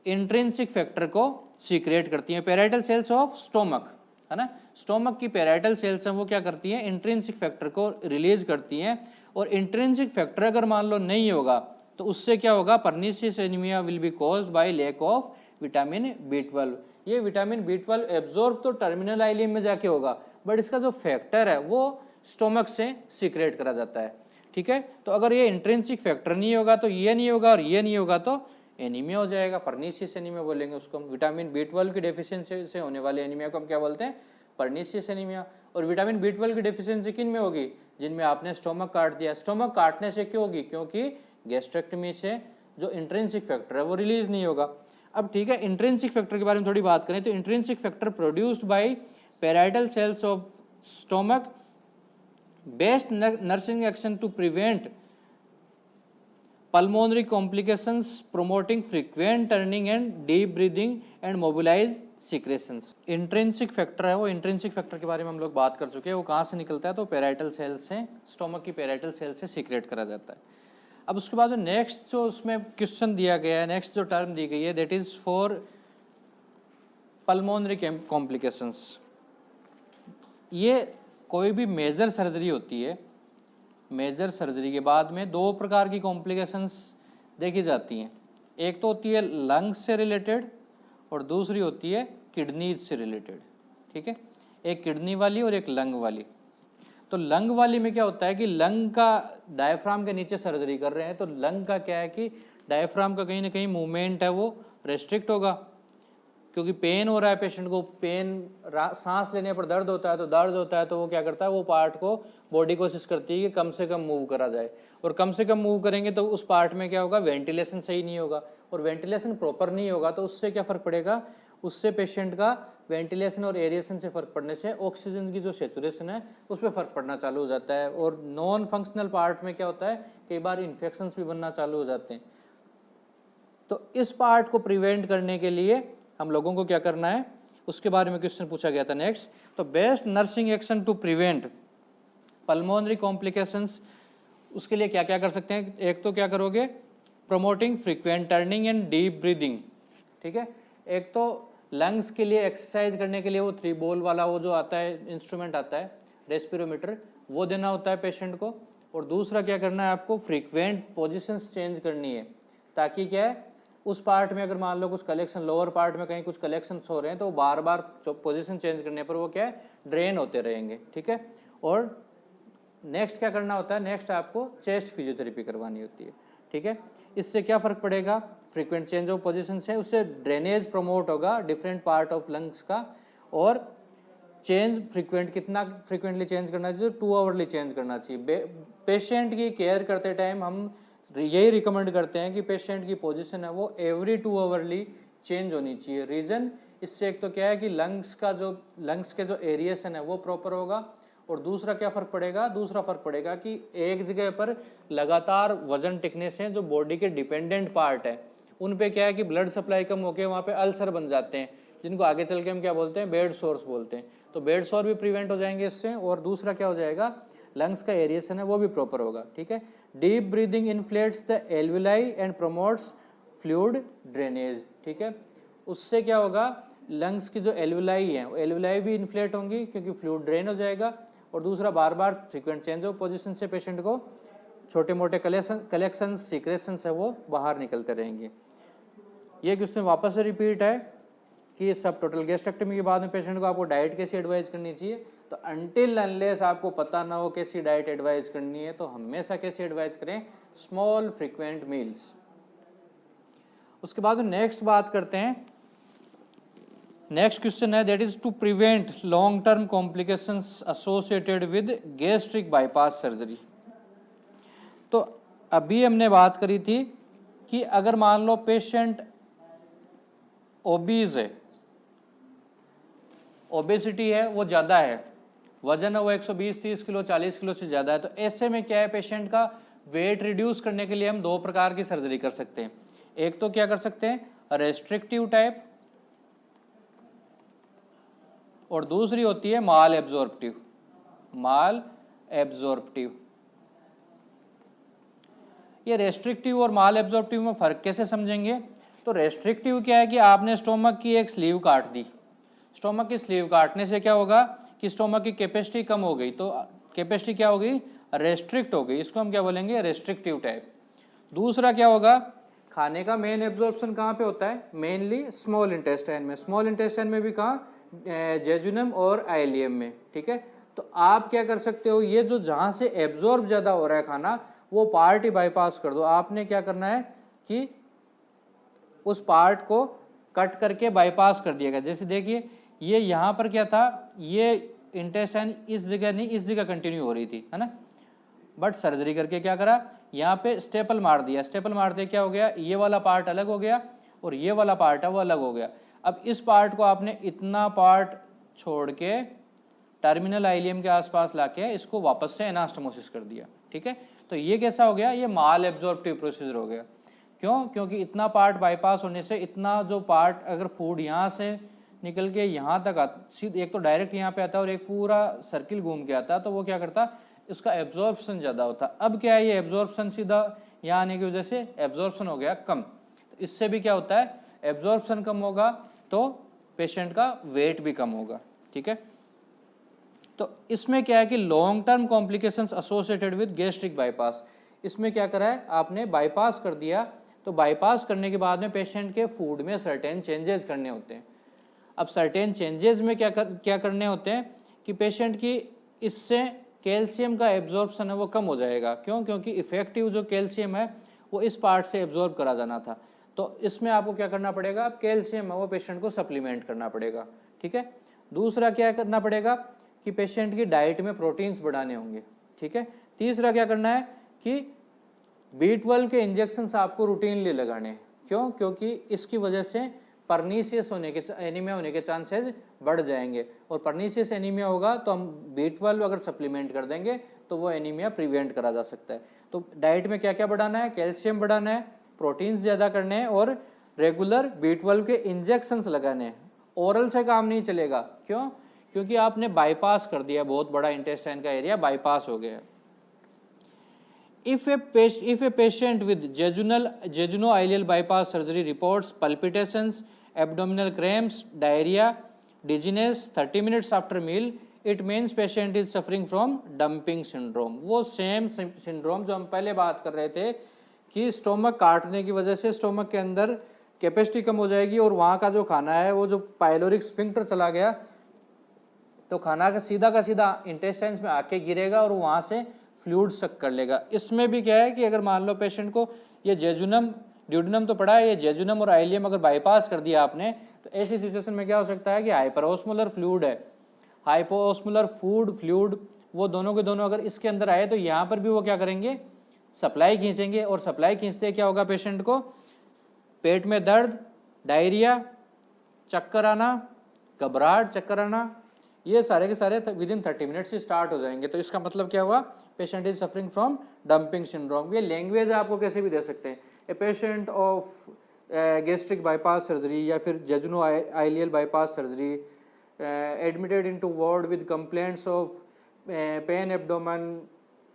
इंट्रिंसिक फैक्टर को सीक्रेट करती हैं। पैराइटल सेल्स ऑफ स्टोमक है ना, स्टोमक की पैराइटल सेल्स हैं वो क्या करती हैं, इंट्रिंसिक फैक्टर को रिलीज करती हैं। और इंट्रिंसिक फैक्टर अगर मान लो नहीं होगा तो उससे क्या होगा, pernicious anaemia will be caused by lack of vitamin B12। ये विटामिन B12 एब्जॉर्ब तो टर्मिनल आइलियम में जाके होगा बट इसका जो फैक्टर है वो स्टोमक से सीक्रेट करा जाता है। ठीक है, तो अगर ये इंट्रिंसिक फैक्टर नहीं होगा तो ये नहीं होगा और ये नहीं होगा तो एनीमिया हो जाएगा, परनीसियस एनीमिया बोलेंगे उसको हम। विटामिन B12 की डेफिशिएंसी से होने वाले एनीमिया को हम क्या बोलते हैं, परनीसियस एनीमिया। और विटामिन B12 की डेफिशिएंसी किन में होगी, जिनमें आपने स्टोमक काट दिया। स्टोमक काटने से क्यों होगी, क्योंकि गैस्ट्रेक्टमी से जो इंट्रिंसिक फैक्टर है वो रिलीज नहीं होगा। अब ठीक है, इंट्रिंसिक फैक्टर के बारे में थोड़ी बात करें तो intrinsic factor produced by parietal cells of stomach best nursing action to prevent pulmonary complications, promoting frequent turning and deep breathing and mobilize secretions। Intrinsic factor है वो, इंट्रिंसिक फैक्टर के बारे में हम लोग बात कर चुके हैं। वो कहाँ से निकलता है, तो पैराइटल सेल से, स्टोमक की पैराइटल सेल से सीक्रेट करा जाता है। अब उसके बाद नेक्स्ट जो उसमें क्वेश्चन दिया गया है, नेक्स्ट जो टर्म दी गई है that is for pulmonary complications. ये कोई भी मेजर सर्जरी होती है, मेजर सर्जरी के बाद में दो प्रकार की कॉम्प्लिकेशंस देखी जाती हैं। एक तो होती है लंग्स से रिलेटेड और दूसरी होती है किडनीज से रिलेटेड। ठीक है, एक किडनी वाली और एक लंग वाली। तो लंग वाली में क्या होता है कि लंग का डायफ्राम के नीचे सर्जरी कर रहे हैं तो लंग का क्या है कि डायफ्राम का कहीं ना कहीं मूवमेंट है वो रेस्ट्रिक्ट होगा, क्योंकि पेन हो रहा है पेशेंट को, पेन सांस लेने पर दर्द होता है, तो दर्द होता है तो वो क्या करता है, वो पार्ट को बॉडी कोशिश करती है कि कम से कम मूव करा जाए। और कम से कम मूव करेंगे तो उस पार्ट में क्या होगा, वेंटिलेशन सही नहीं होगा, और वेंटिलेशन प्रॉपर नहीं होगा तो उससे क्या फ़र्क पड़ेगा, उससे पेशेंट का वेंटिलेशन और एरिएशन से फ़र्क पड़ने से ऑक्सीजन की जो सेचुरेशन है उस पर फ़र्क पड़ना चालू हो जाता है। और नॉन फंक्शनल पार्ट में क्या होता है, कई बार इन्फेक्शंस भी बनना चालू हो जाते हैं। तो इस पार्ट को प्रिवेंट करने के लिए हम लोगों को क्या करना है, उसके बारे में क्वेश्चन पूछा गया था नेक्स्ट। तो best nursing action to prevent pulmonary complications, उसके लिए क्या क्या कर सकते हैं। एक तो क्या करोगे, promoting frequent turning and deep breathing. ठीक है, एक तो लंग्स के लिए एक्सरसाइज करने के लिए वो 3 बॉल वाला वो जो आता है इंस्ट्रूमेंट आता है रेस्पिरोमीटर, वो देना होता है पेशेंट को। और दूसरा क्या करना है, आपको फ्रीक्वेंट पोजिशंस चेंज करनी है, ताकि क्या है उस पार्ट में अगर मान लो कुछ कलेक्शन, लोअर पार्ट में कहीं कुछ कलेक्शन हो रहे हैं तो बार बार पोजीशन चेंज करने पर वो क्या है, ड्रेन होते रहेंगे। ठीक है, और नेक्स्ट क्या करना होता है, नेक्स्ट आपको चेस्ट फिजियोथेरेपी करवानी होती है। ठीक ठीक है। इससे क्या फ़र्क पड़ेगा, फ्रीक्वेंट चेंज ऑफ पोजीशन से उससे ड्रेनेज प्रमोट होगा डिफरेंट पार्ट ऑफ लंग्स का, और चेंज फ्रीक्वेंट कितना फ्रीक्वेंटली चेंज करना चाहिए, 2 आवरली चेंज करना चाहिए। पेशेंट की केयर करते टाइम हम यही रिकमेंड करते हैं कि पेशेंट की पोजीशन है वो एवरी 2 आवरली चेंज होनी चाहिए। रीज़न, इससे एक तो क्या है कि लंग्स के जो एरिएशन है वो प्रॉपर होगा, और दूसरा क्या फ़र्क पड़ेगा, दूसरा फ़र्क पड़ेगा कि एक जगह पर लगातार वजन टिकने से जो बॉडी के डिपेंडेंट पार्ट है उन पे क्या है कि ब्लड सप्लाई कम होकर वहाँ पे अल्सर बन जाते हैं, जिनको आगे चल के हम क्या बोलते हैं, बेड सोर्स बोलते हैं। तो बेड सोर भी प्रिवेंट हो जाएंगे इससे, और दूसरा क्या हो जाएगा, लंग्स का एरिएशन है वो भी प्रॉपर होगा, ठीक है। Deep breathing inflates the alveoli and promotes fluid drainage, ठीक है। उससे क्या होगा, लंग्स की जो एल्विलाई है वो एल्विलाई भी इन्फ्लेट होंगी क्योंकि फ्लूइड ड्रेन हो जाएगा, और दूसरा बार बार फ्रीक्वेंट चेंज ऑफ पोजीशन से पेशेंट को छोटे मोटे कलेक्शंस सीक्रेशंस है वो बाहर निकलते रहेंगे। ये क्वेश्चन वापस से रिपीट है कि सब टोटल गैस्ट्रेक्टमी के बाद में पेशेंट को आपको डाइट कैसी एडवाइस करनी चाहिए, तो अनटिल अनलेस आपको पता ना हो कैसी डाइट एडवाइस करनी है तो हमेशा कैसी एडवाइस करें, स्मॉल फ्रीक्वेंट मील्स। उसके बाद नेक्स्ट बात करते हैं, नेक्स्ट क्वेश्चन है that is to prevent long term complications associated with gastric bypass surgery. तो अभी हमने बात करी थी कि अगर मान लो पेशेंट ओबीज है, ओबेसिटी है वो ज़्यादा है, वजन है वो 120-30 किलो 40 किलो से ज़्यादा है, तो ऐसे में क्या है, पेशेंट का वेट रिड्यूस करने के लिए हम 2 प्रकार की सर्जरी कर सकते हैं। एक तो क्या कर सकते हैं, रेस्ट्रिक्टिव टाइप, और दूसरी होती है माल एब्जॉर्प्टिव। ये रेस्ट्रिक्टिव और माल एब्जॉर्प्टिव में फ़र्क कैसे समझेंगे, तो रेस्ट्रिक्टिव क्या है कि आपने स्टोमक की एक स्लीव काट दी, स्टोमक की स्लीव काटने से क्या होगा कि स्टोमक की कैपेसिटी कम हो गई, तो कैपेसिटी क्या हो गई, रेस्ट्रिक्ट हो गई, इसको हम क्या बोलेंगे, रेस्ट्रिक्टिव टाइप। दूसरा क्या होगा, खाने का मेन एब्जॉर्प्शन कहाँ पे होता है, मेनली स्मॉल इंटेस्टाइन में, स्मॉल इंटेस्टाइन में भी कहाँ, जेजुनम और आइलियम में, ठीक है। तो आप क्या कर सकते हो, ये जो जहाँ से एब्जॉर्ब ज़्यादा हो रहा है खाना वो पार्ट ही बाईपास कर दो। आपने क्या करना है कि उस पार्ट को कट करके बाईपास कर दिएगा। जैसे देखिए ये यहाँ पर क्या था, ये इंटेस्टाइन इस जगह नहीं इस जगह कंटिन्यू हो रही थी, है ना, बट सर्जरी करके क्या करा, यहाँ पे स्टेपल मार दिया, स्टेपल मारते क्या हो गया, ये वाला पार्ट अलग हो गया और ये वाला पार्ट है वो अलग हो गया। अब इस पार्ट को आपने इतना पार्ट छोड़ के टर्मिनल आइलियम के आसपास लाके इसको वापस से एनास्टोमोसिस कर दिया, ठीक है। तो ये कैसा हो गया, ये माल एब्जॉर्प्टिव प्रोसीजर हो गया। क्यों, क्योंकि इतना पार्ट बाईपास होने से इतना जो पार्ट अगर फूड यहाँ से निकल के यहाँ तक आता, एक तो डायरेक्ट यहाँ पे आता है और एक पूरा सर्किल घूम के आता, तो वो क्या करता, इसका एब्जॉर्प्शन ज़्यादा होता। अब क्या है, ये एब्जॉर्प्शन सीधा यहाँ आने की वजह से एब्जॉर्प्शन हो गया कम, तो इससे भी क्या होता है, एब्जॉर्प्शन कम होगा तो पेशेंट का वेट भी कम होगा, ठीक है। तो इसमें क्या है कि long term complications associated with gastric bypass, इसमें क्या करा है आपने, बाईपास कर दिया, तो बाईपास करने के बाद में पेशेंट के फूड में सर्टेन चेंजेस करने होते हैं। अब सर्टेन चेंजेस में क्या करने होते हैं कि पेशेंट की इससे कैल्शियम का एब्जॉर्प्शन है वो कम हो जाएगा। क्यों, क्योंकि इफेक्टिव जो कैल्शियम है वो इस पार्ट से एब्जॉर्ब करा जाना था, तो इसमें आपको क्या करना पड़ेगा, अब कैल्शियम है वो पेशेंट को सप्लीमेंट करना पड़ेगा, ठीक है। दूसरा क्या करना पड़ेगा कि पेशेंट की डाइट में प्रोटीन्स बढ़ाने होंगे, ठीक है। तीसरा क्या करना है कि B12 के इंजेक्शंस आपको रूटीनली लगाने हैं। क्यों, क्योंकि इसकी वजह से परनीसियस होने के एनीमिया होने के चांसेस बढ़ जाएंगे, और परनीसियस एनीमिया होगा तो हम B12 अगर सप्लीमेंट कर देंगे तो वो एनीमिया प्रिवेंट करा जा सकता है। तो डाइट में क्या क्या बढ़ाना है, कैल्शियम बढ़ाना है, प्रोटीन्स ज़्यादा करने हैं, और रेगुलर B12 के इंजेक्शंस लगाने हैं। ओरल से काम नहीं चलेगा, क्यों, क्योंकि आपने बाईपास कर दिया, बहुत बड़ा इंटेस्टाइन का एरिया बाईपास हो गया। If a patient with jejuno-ileal bypass surgery reports palpitations, abdominal cramps, diarrhea, dizziness 30 minutes after meal, it means patient is suffering from dumping syndrome। वो सेम सिंड्रोम जो हम पहले बात कर रहे थे कि स्टोमक काटने की वजह से स्टोमक के अंदर कैपेसिटी कम हो जाएगी और वहाँ का जो खाना है वो जो पाइलोरिक स्फिंक्टर चला गया तो खाना का सीधा इंटेस्टाइन्स में आके गिरेगा और वहाँ से फ्लूइड सक कर लेगा। इसमें भी क्या है कि अगर मान लो पेशेंट को ये जेजुनम ड्यूडेनम तो पड़ा है, ये जेजुनम और आइलियम अगर बाईपास कर दिया आपने, तो ऐसी सिचुएशन में क्या हो सकता है कि हाइपरओस्मोलर फ्लूइड है, हाइपोओस्मोलर फ्लूइड वो दोनों के दोनों अगर इसके अंदर आए तो यहाँ पर भी वो क्या करेंगे, सप्लाई खींचेंगे, और सप्लाई खींचते क्या होगा, पेशेंट को पेट में दर्द, डायरिया, चक्कर आना, घबराहट, चक्कर आना, ये सारे के सारे विद इन 30 मिनट्स से स्टार्ट हो जाएंगे। तो इसका मतलब क्या हुआ, patient is suffering from dumping syndrome. ये लैंग्वेज आपको कैसे भी दे सकते हैं, a patient of gastric bypass surgery या फिर jejunoileal bypass surgery admitted into ward with complaints of pain abdomen,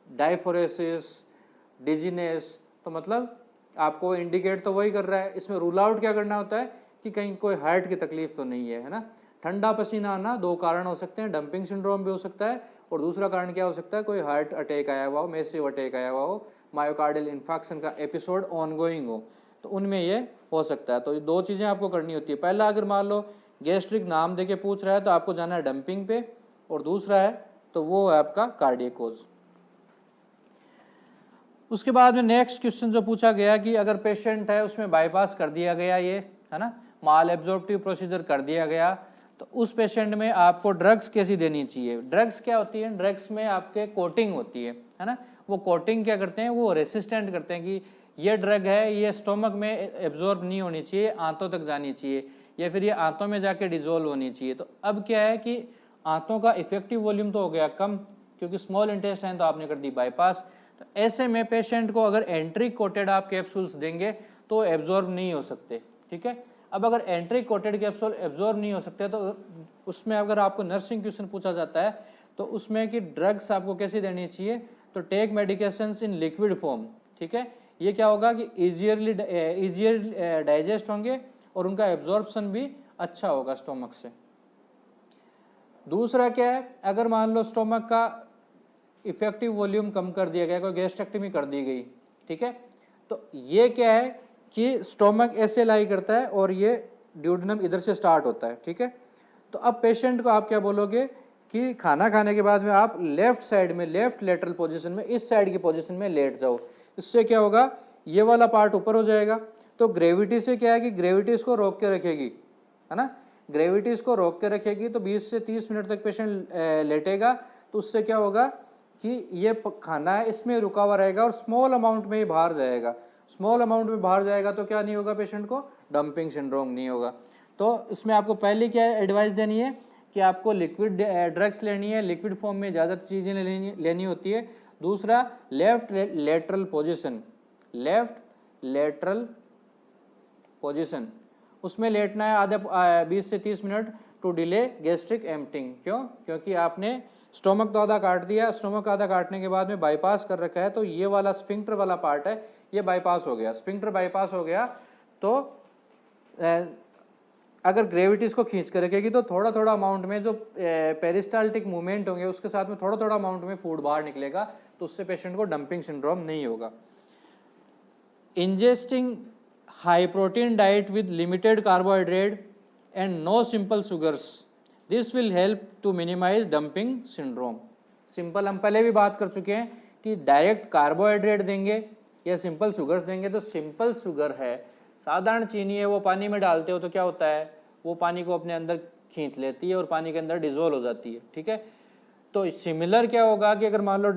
diaphoresis, dizziness. तो मतलब आपको इंडिकेट तो वही कर रहा है, इसमें रूल आउट क्या करना होता है कि कहीं कोई हार्ट की तकलीफ तो नहीं है ना। ठंडा पसीना आना दो कारण हो सकते हैं, डंपिंग सिंड्रोम भी हो सकता है, और दूसरा कारण क्या हो सकता है, कोई हार्ट अटैक आया हुआ हो, मैसिव अटैक आया हुआ हो, मायोकार्डियल इन्फेक्शन का एपिसोड ऑनगोइंग हो, तो उनमें ये हो सकता है। तो ये दो चीज़ें आपको करनी होती है। पहला, अगर मान लो गैस्ट्रिक नाम देके पूछ रहा है तो आपको जाना है डंपिंग पे, और दूसरा है तो वो है आपका कार्डियक कोज। उसके बाद में नेक्स्ट क्वेश्चन जो पूछा गया कि अगर पेशेंट है उसमें बाईपास कर दिया गया, ये है ना, माल एब्जॉर्प्टिव प्रोसीजर कर दिया गया, तो उस पेशेंट में आपको ड्रग्स कैसी देनी चाहिए। ड्रग्स क्या होती है, ड्रग्स में आपके कोटिंग होती है ना। वो कोटिंग क्या करते हैं, वो रेसिस्टेंट करते हैं कि ये ड्रग है, ये स्टोमक में एब्जॉर्ब नहीं होनी चाहिए, आंतों तक जानी चाहिए, या फिर ये आंतों में जाके डिजोल्व होनी चाहिए। तो अब क्या है कि आंतों का इफेक्टिव वॉल्यूम तो हो गया कम, क्योंकि स्मॉल इंटेस्टाइन तो आपने कर दी बाईपास। तो ऐसे में पेशेंट को अगर एंट्री कोटेड आप कैप्सूल्स देंगे तो एब्जॉर्ब नहीं हो सकते, ठीक है। अब अगर एंट्री कोटेड कैप्सूल एब्जॉर्ब नहीं हो सकते तो उसमें अगर आपको नर्सिंग क्वेश्चन पूछा जाता है तो उसमें कि ड्रग्स आपको कैसे देनी चाहिए, तो take medications in liquid form, ठीक है। ये क्या होगा कि इजियर डाइजेस्ट होंगे और उनका एब्जॉर्प्शन भी अच्छा होगा स्टोमक से। दूसरा क्या है, अगर मान लो स्टोमक का इफेक्टिव वॉल्यूम कम कर दिया गया, कोई गैस्ट्रेक्टमी कर दी गई, ठीक है, तो ये क्या है कि स्टोमक ऐसे लाई करता है और ये ड्यूडेनम इधर से स्टार्ट होता है, ठीक है। तो अब पेशेंट को आप क्या बोलोगे कि खाना खाने के बाद में आप लेफ्ट साइड में, लेफ्ट लेटरल पोजीशन में, इस साइड की पोजीशन में लेट जाओ। इससे क्या होगा, ये वाला पार्ट ऊपर हो जाएगा। तो ग्रेविटी से क्या है कि ग्रेविटी इसको रोक के रखेगी, है ना, ग्रेविटी इसको रोक के रखेगी। तो 20 से 30 मिनट तक पेशेंट लेटेगा, तो उससे क्या होगा कि ये खाना है इसमें रुका हुआ रहेगा और स्मॉल अमाउंट में ही बाहर जाएगा। स्मॉल अमाउंट में बाहर जाएगा तो क्या नहीं होगा, पेशेंट को डंपिंग सिंड्रोम नहीं होगा। तो इसमें आपको पहले क्या एडवाइस देनी है कि आपको लिक्विड ड्रग्स लेनी है, लिक्विड फॉर्म में ज़्यादा चीज़ें लेनी होती है। दूसरा, left lateral position, left lateral position, उसमें लेटना है आधे 20 से 30 minute to delay gastric emptying. क्यों, क्योंकि आपने स्टोमक तो आधा काट दिया, स्टोमक आधा काटने के बाद में बाईपास कर रखा है, तो ये वाला स्फिंक्टर वाला पार्ट है ये बाईपास हो गया। स्फिंक्टर बाईपास हो गया तो अगर ग्रेविटी इसको खींच कर रखेगी तो थोड़ा थोड़ा अमाउंट में जो पेरिस्टाल्टिक मूवमेंट होंगे उसके साथ में थोड़ा थोड़ा अमाउंट में फूड बाहर निकलेगा, तो उससे पेशेंट को डंपिंग सिंड्रोम नहीं होगा। Ingesting high protein diet with limited carbohydrate and no simple sugars, this will help to minimise dumping syndrome. Simple हम पहले भी बात कर चुके हैं कि डायरेक्ट कार्बोहाइड्रेट देंगे या सिंपल शुगर्स देंगे। तो सिंपल शुगर है, साधारण चीनी है, वो पानी में डालते हो तो क्या होता है, वो पानी को अपने अंदर खींच लेती है और पानी के अंदर डिजोल्व हो जाती है, ठीक है। तो सिमिलर क्या होगा कि अगर मान लो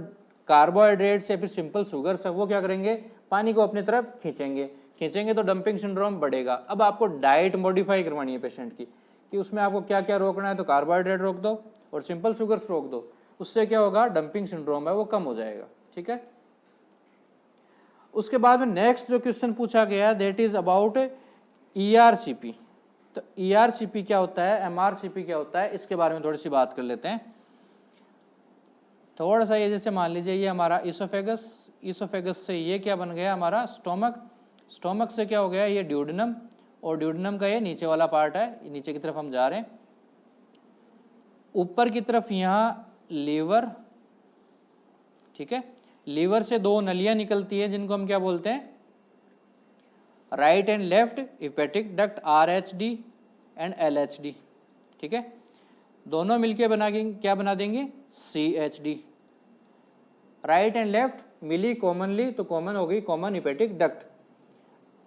कार्बोहाइड्रेट्स या फिर सिंपल शुगर्स है, वो क्या करेंगे, पानी को अपनी तरफ खींचेंगे तो डंपिंग सिंड्रोम बढ़ेगा। अब आपको डाइट मॉडिफाई करवानी है पेशेंट की कि उसमें आपको क्या क्या रोकना है, तो कार्बोहाइड्रेट रोक दो और सिंपल शुगर्स रोक दो, उससे क्या होगा, डंपिंग सिंड्रोम है वो कम हो जाएगा, ठीक है। उसके बाद में नेक्स्ट जो क्वेश्चन पूछा गया दैट इज अबाउट ERCP। तो ERCP क्या होता है, MRCP क्या होता है, इसके बारे में थोड़ी सी बात कर लेते हैं। थोड़ा सा ये जैसे मान लीजिए ये हमारा इसोफेगस से ये क्या बन गया हमारा स्टोमक से क्या हो गया ये ड्यूडेनम, और ड्यूडेनम का ये नीचे वाला पार्ट है, नीचे की तरफ हम जा रहे हैं। ऊपर की तरफ यहाँ लीवर, ठीक है, लीवर से दो नलियां निकलती है जिनको हम क्या बोलते हैं, right and left hepatic duct RHD and LHD, ठीक है। दोनों मिलके क्या बना देंगे CHD। राइट एंड लेफ्ट मिली कॉमनली, तो कॉमन हो गई कॉमन हिपेटिक डक्ट।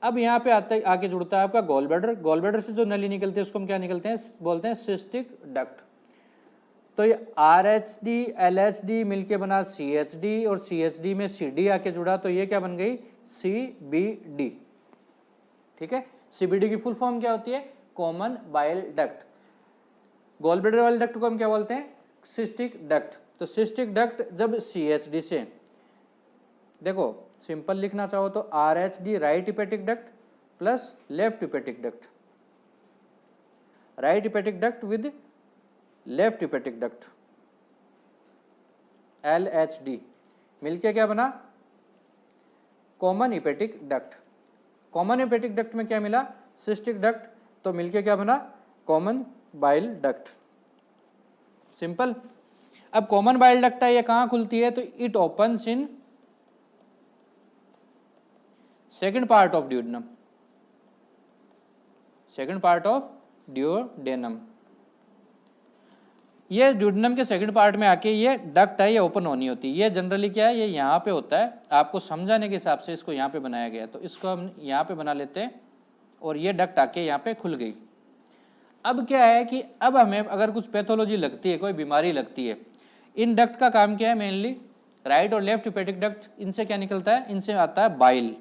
अब यहाँ पे आके जुड़ता है आपका गॉल ब्लैडर। गॉल ब्लैडर से जो नली निकलती है उसको हम क्या निकलते हैं, बोलते हैं सिस्टिक डक्ट। तो ये RH D LH D मिलके बना CHD और CHD में CD आके जुड़ा, तो ये क्या बन गई CBD। ठीक है, CBD की फुल फॉर्म क्या होती है, common bile duct. Gall bladder वाले डक्ट को हम क्या बोलते हैं, सिस्टिक डक्ट। तो सिस्टिक डक्ट जब CHD से, देखो सिंपल लिखना चाहो तो RH D right hepatic duct plus left hepatic duct, right hepatic duct with left hepatic duct LHD मिलके क्या बना, common hepatic duct. Common hepatic duct में क्या मिला, सिस्टिक डक्ट, तो मिलके क्या बना, कॉमन बाइल डक्ट। सिंपल। अब कॉमन बाइल डक्ट है, ये कहां खुलती है, तो it opens in second part of duodenum, second part of duodenum. ये ड्यूडेनम के सेकंड पार्ट में आके ये डक्ट है, ये ओपन होनी होती है। ये जनरली क्या है, ये यहाँ पे होता है, आपको समझाने के हिसाब से इसको यहाँ पे बनाया गया है, तो इसको हम यहाँ पे बना लेते हैं और ये डक्ट आके यहाँ पे खुल गई। अब क्या है कि अब हमें अगर कुछ पैथोलॉजी लगती है, कोई बीमारी लगती है, इन डक्ट का काम क्या है, मेनली राइट और लेफ्ट हिपेटिक डक्ट, इनसे क्या निकलता है, इनसे आता है बाइल,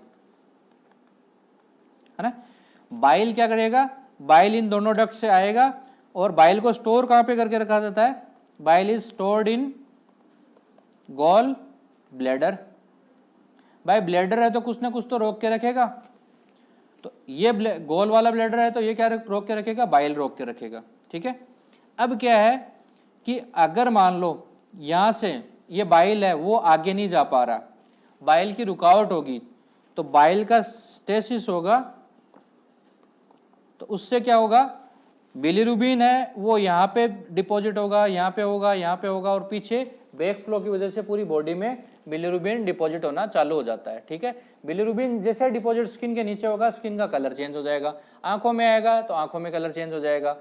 है ना। बाइल क्या करेगा, बाइल इन दोनों डक्ट से आएगा और बाइल को स्टोर कहां पे करके रखा जाता है, bile is stored in gall bladder. भाई ब्लैडर है तो कुछ ना कुछ तो रोक के रखेगा, तो ये गोल वाला ब्लैडर है तो ये क्या रोक के रखेगा, बाइल रोक के रखेगा। ठीक है, अब क्या है कि अगर मान लो यहां से ये बाइल है वो आगे नहीं जा पा रहा, बाइल की रुकावट होगी, तो बाइल का स्टेसिस होगा, तो उससे क्या होगा, बिलिरुबिन है वो यहाँ पे डिपॉजिट होगा, यहाँ पे होगा, यहाँ पे होगा, और पीछे बैक फ्लो की वजह से पूरी बॉडी में बिलिरुबिन डिपॉजिट होना चालू हो जाता है। ठीक है, बिलिरुबिन जैसे डिपॉजिट स्किन के नीचे होगा, स्किन का कलर चेंज हो जाएगा, आंखों में आएगा तो आंखों में कलर चेंज हो जाएगा,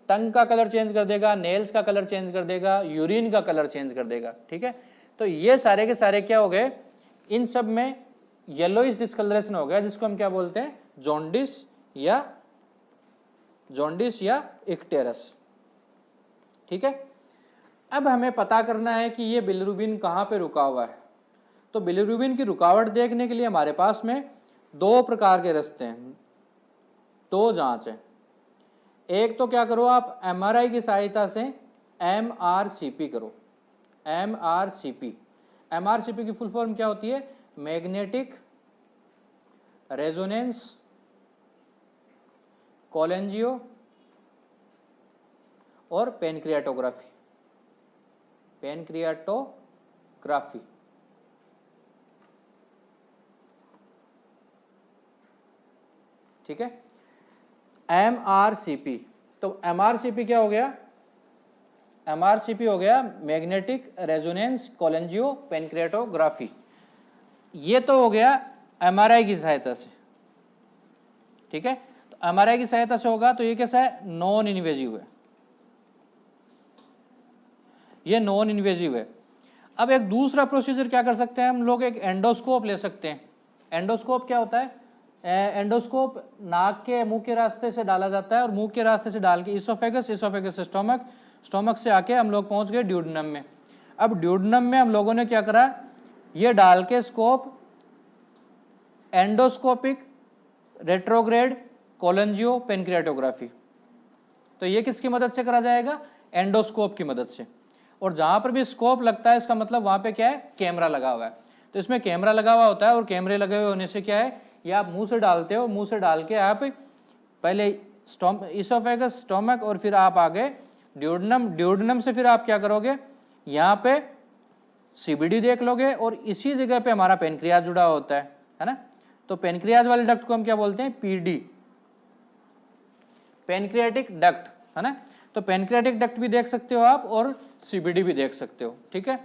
टंग का कलर चेंज कर देगा, नेल्स का कलर चेंज कर देगा, यूरिन का कलर चेंज कर देगा। ठीक है, तो ये सारे के सारे क्या हो गए, इन सब में येलोइश डिस्कलरेशन हो गया, जिसको हम क्या बोलते हैं, जॉन्डिस या इक्टेरस। ठीक है, अब हमें पता करना है कि ये बिलिरुबिन कहाँ पे रुका हुआ है। तो बिलिरुबिन की रुकावट देखने के लिए हमारे पास में दो प्रकार के रास्ते हैं, दो जांच है। एक तो क्या करो आप, MRI की सहायता से MRCP करो, MRCP की फुल फॉर्म क्या होती है, मैग्नेटिक रेजोनेंस कोलेंजियो और पेनक्रियाटोग्राफी। ठीक है, MRCP। तो MRCP क्या हो गया, MRCP हो गया मैग्नेटिक रेजोनेंस कोलेंजियो पेनक्रियाटोग्राफी। ये तो हो गया MRI की सहायता से। ठीक है, तो MRI की सहायता से होगा, तो ये कैसा है, नॉन इन्वेजिव है, ये नॉन इन्वेजिव है। अब एक दूसरा प्रोसीजर क्या कर सकते हैं हम लोग, एक एंडोस्कोप ले सकते हैं। एंडोस्कोप क्या होता है, एंडोस्कोप नाक के मुंह के रास्ते से डाला जाता है और मुंह के रास्ते से डाल के इसोफेगस से स्टोमक से आके हम लोग पहुंच गए ड्यूडेनम में। अब ड्यूडेनम में हम लोगों ने क्या करा, ये डाल के स्कोप एंडोस्कोपिक रेट्रोग्रेड कोलेंजियो पेनक्रियाटोग्राफी, तो ये किसकी मदद से करा जाएगा, एंडोस्कोप की मदद से। और जहां पर भी स्कोप लगता है इसका मतलब वहां पे क्या है, कैमरा लगा हुआ है। तो इसमें कैमरा लगा हुआ होता है और कैमरे लगे हुए होने से क्या है, ये आप मुंह से डालते हो, मुंह से डाल के आप पहले इसोफेगस स्टोमक और फिर आप आगे ड्यूडेनम से फिर आप क्या करोगे, यहाँ पे CBD देख लोगे और इसी जगह पे हमारा पेनक्रियाज जुड़ा होता है ना। तो पेनक्रियाज वाले डक्ट को हम क्या बोलते हैं, PD, पेनक्रियाटिक डक्ट, है ना। तो पेनक्रियाटिक डक्ट भी देख सकते हो आप और CBD भी देख सकते हो। ठीक है,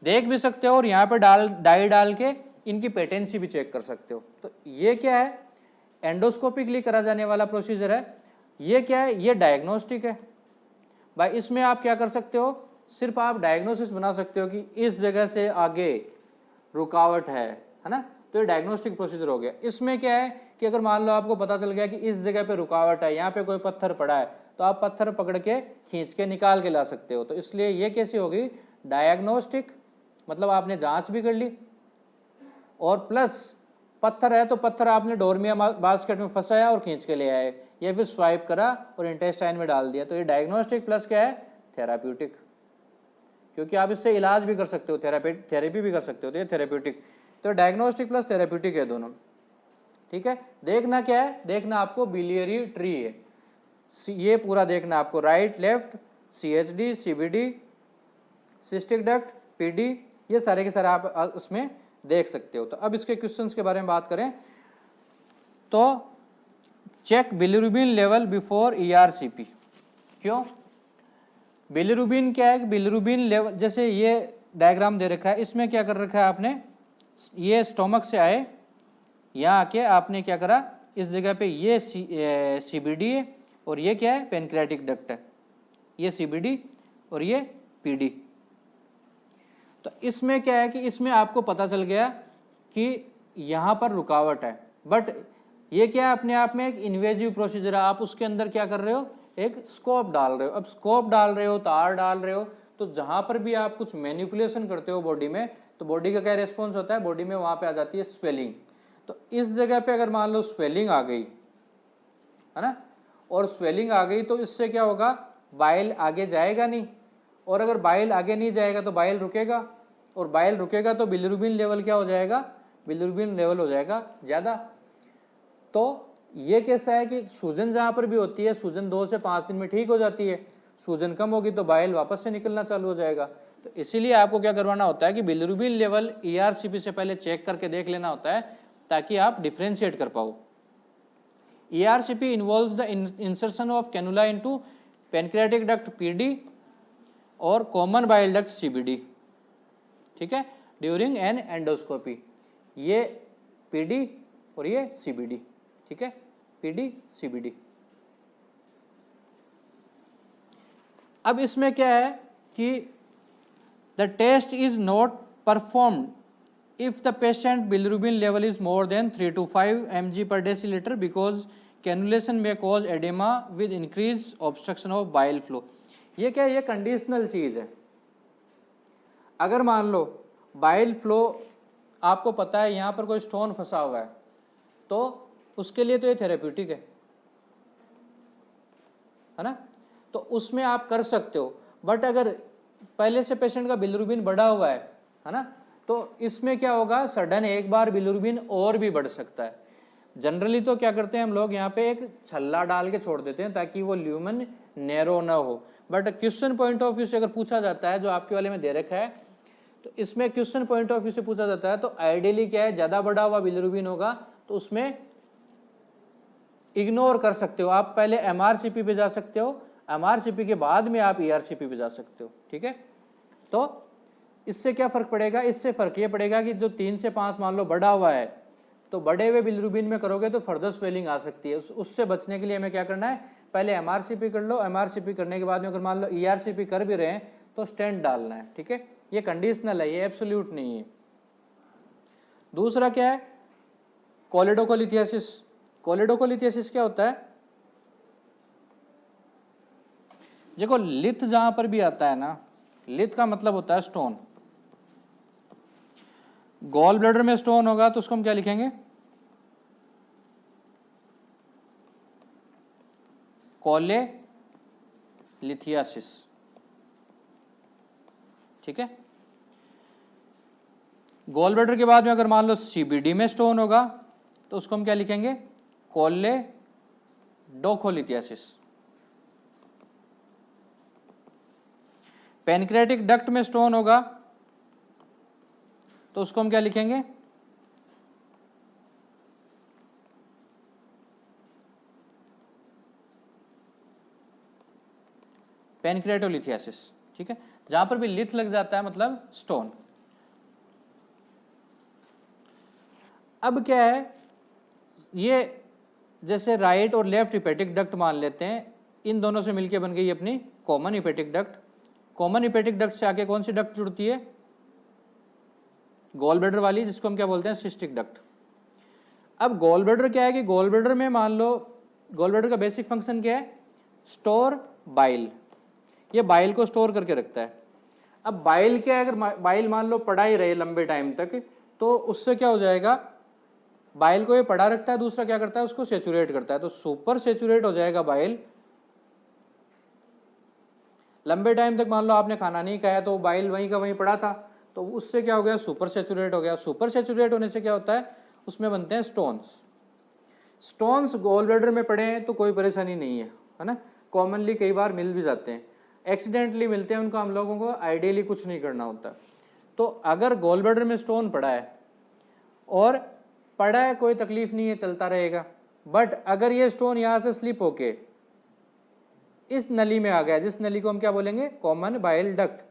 देख भी सकते हो और यहाँ पे डाई डाल के इनकी पेटेंसी भी चेक कर सकते हो। तो ये क्या है, एंडोस्कोपिकली करा जाने वाला प्रोसीजर है। ये क्या है, ये डायग्नोस्टिक है भाई। इसमें आप क्या कर सकते हो, सिर्फ आप डायग्नोसिस बना सकते हो कि इस जगह से आगे रुकावट है ना, तो ये डायग्नोस्टिक प्रोसीजर हो गया। इसमें क्या है कि अगर मान लो आपको पता चल गया कि इस जगह पे रुकावट है, यहाँ पे कोई पत्थर पड़ा है, तो आप पत्थर पकड़ के खींच के निकाल के ला सकते हो। तो इसलिए ये कैसी होगी, डायग्नोस्टिक, मतलब आपने जांच भी कर ली और प्लस पत्थर है तो पत्थर आपने डोरमिया बास्केट में फंसाया और खींच के ले आए, या फिर स्वाइप करा और इंटेस्टाइन में डाल दिया। तो ये डायग्नोस्टिक प्लस क्या है, थेराप्यूटिक, क्योंकि आप इससे इलाज भी कर सकते हो, थेरेपी भी कर सकते हो, तो ये थेरेप्यूटिक। तो डायग्नोस्टिक प्लस थेरेप्यूटिक है दोनों, ठीक है। देखना क्या है, देखना आपको बिलियरी ट्री है, ये पूरा देखना आपको, right left, CHD, CBD, cystic duct, PD, ये सारे के सारे आप इसमें देख सकते हो। तो अब इसके क्वेश्चंस के बारे में बात करें तो check bilirubin level before ERCP। क्यों, बिलिरुबिन क्या है, बिलिरुबिन लेवल, जैसे ये डायग्राम दे रखा है, इसमें क्या कर रखा है आपने, ये स्टोमक से आए, यहाँ आके आपने क्या करा, इस जगह पे ये CBD है और ये क्या है, पेनक्रियाटिक डक्ट है, ये CBD और ये PD। तो इसमें क्या है कि इसमें आपको पता चल गया कि यहाँ पर रुकावट है, बट ये क्या है, अपने आप में एक इन्वेजिव प्रोसीजर है। आप उसके अंदर क्या कर रहे हो, एक स्कोप डाल रहे हो। अब स्कोप डाल रहे हो, तार डाल रहे हो, तो जहाँ पर भी आप कुछ मैनिपुलेशन करते हो बॉडी में, तो बॉडी का क्या रिस्पॉन्स होता है, बॉडी में वहाँ पे आ जाती है स्वेलिंग। तो इस जगह पे अगर मान लो स्वेलिंग आ गई है ना, और स्वेलिंग आ गई तो इससे क्या होगा, बाइल आगे जाएगा नहीं, और अगर बाइल आगे नहीं जाएगा तो बाइल रुकेगा, और बाइल रुकेगा तो बिलिरुबिन लेवल क्या हो जाएगा, बिलिरुबिन लेवल हो जाएगा ज़्यादा। तो ये कैसा है कि सूजन जहाँ पर भी होती है, सूजन 2 से 5 दिन में ठीक हो जाती है, सूजन कम होगी तो बाइल वापस से निकलना चालू हो जाएगा। तो इसीलिए आपको क्या करवाना होता है कि बिलिरुबिन लेवल ERCP से पहले चेक करके देख लेना होता है, ताकि आप डिफ्रेंशिएट कर पाओ। ERCP involves the insertion of cannula into pancreatic duct PD और कॉमन बाइल डक्ट CBD, ठीक है, ड्यूरिंग एन एंडोस्कोपी। ये PD और ये CBD, ठीक है, PD CBD। अब इसमें क्या है कि the test is not performed if the patient bilirubin level is more than 3 to 5 mg per deciliter because cannulation may cause edema with increased obstruction of bile flow। ये क्या है, ये कंडीशनल चीज है। अगर मान लो बाइल फ्लो आपको पता है यहाँ पर कोई स्टोन फंसा हुआ है, तो उसके लिए तो ये थेरेप्यूटिक है ना, तो उसमें आप कर सकते हो। बट अगर पहले से पेशेंट का बिलिरुबिन बढ़ा हुआ है ना, तो इसमें क्या होगा, सडन एक बार बिलिरुबिन और भी बढ़ सकता है। जनरली तो क्या करते हैं हम लोग, यहाँ पे एक छल्ला डाल के छोड़ देते हैं ताकि वो ल्यूमन नैरो ना हो। But question point of view से अगर पूछा जाता है, जो आपके वाले में दे रखा है, तो इसमें क्वेश्चन पॉइंट ऑफ व्यू से पूछा जाता है, तो आइडियली क्या है, ज़्यादा बढ़ा हुआ बिलिरुबिन होगा तो उसमें इग्नोर कर सकते हो आप, पहले MRCP पे जा सकते हो, MRCP के बाद में आप ERCP पे जा सकते हो, ठीक है। तो इससे क्या फ़र्क पड़ेगा, इससे फ़र्क ये पड़ेगा कि जो 3 से 5 मान लो बढ़ा हुआ है, तो बढ़े हुए बिलिरुबिन में करोगे तो फर्दर स्वेलिंग आ सकती है। उससे बचने के लिए हमें क्या करना है, पहले MRCP कर लो, MRCP करने के बाद में अगर मान लो ERCP कर भी रहे हैं तो स्टेंट डालना है, ठीक है। ये कंडीशनल है, ये एब्सोल्यूट नहीं है। दूसरा क्या है, कोलेडोकोलिथियासिस। कोलेडोकोलिथियासिस क्या होता है, देखो लिथ जहां पर भी आता है ना, लिथ का मतलब होता है स्टोन। गॉल ब्लैडर में स्टोन होगा तो उसको हम क्या लिखेंगे, कोलेलिथियासिस, ठीक है। गॉल ब्लैडर के बाद में अगर मान लो CBD में स्टोन होगा तो उसको हम क्या लिखेंगे, कोलेडोकोलिथियासिस। पेनक्रियाटिक डक्ट में स्टोन होगा तो उसको हम क्या लिखेंगे, पेनक्रियाटोलिथियासिस, ठीक है। जहां पर भी लिथ लग जाता है मतलब स्टोन। अब क्या है, ये जैसे राइट और लेफ्ट हिपेटिक डक्ट मान लेते हैं, इन दोनों से मिलके बन गई अपनी common hepatic duct. Common hepatic duct से आगे कौन सी डक्ट जुड़ती है, गॉल ब्लैडर वाली, जिसको हम क्या बोलते हैं, सिस्टिक डक्ट। अब गॉल ब्लैडर क्या है कि गॉल ब्लैडर में मान लो गॉल ब्लैडर का बेसिक फंक्शन क्या है, स्टोर बाइल, ये बाइल को स्टोर करके रखता है। अब बाइल क्या है, अगर बाइल मान लो पड़ा ही रहे लंबे टाइम तक, तो उससे क्या हो जाएगा, बाइल को ये पड़ा रखता है, दूसरा क्या करता है, उसको सेचुरेट करता है, तो सुपर सेचुरेट हो जाएगा बाइल। लंबे टाइम तक मान लो आपने खाना नहीं खाया तो बाइल वहीं का वहीं पड़ा था, तो उससे क्या हो गया, सुपर सेचुरेट हो गया। सुपर सेचुरेट होने से क्या होता है, उसमें बनते हैं स्टोन्स। स्टोन्स गॉल ब्लैडर में पड़े हैं तो कोई परेशानी नहीं है ना, कॉमनली कई बार मिल भी जाते हैं, एक्सीडेंटली मिलते हैं, उनको हम लोगों को आइडियली कुछ नहीं करना होता। तो अगर गॉल ब्लैडर में स्टोन पड़ा है और पड़ा है, कोई तकलीफ नहीं है, चलता रहेगा। बट अगर ये स्टोन यहाँ से स्लिप होके इस नली में आ गया, जिस नली को हम क्या बोलेंगे, कॉमन बाइल डक्ट,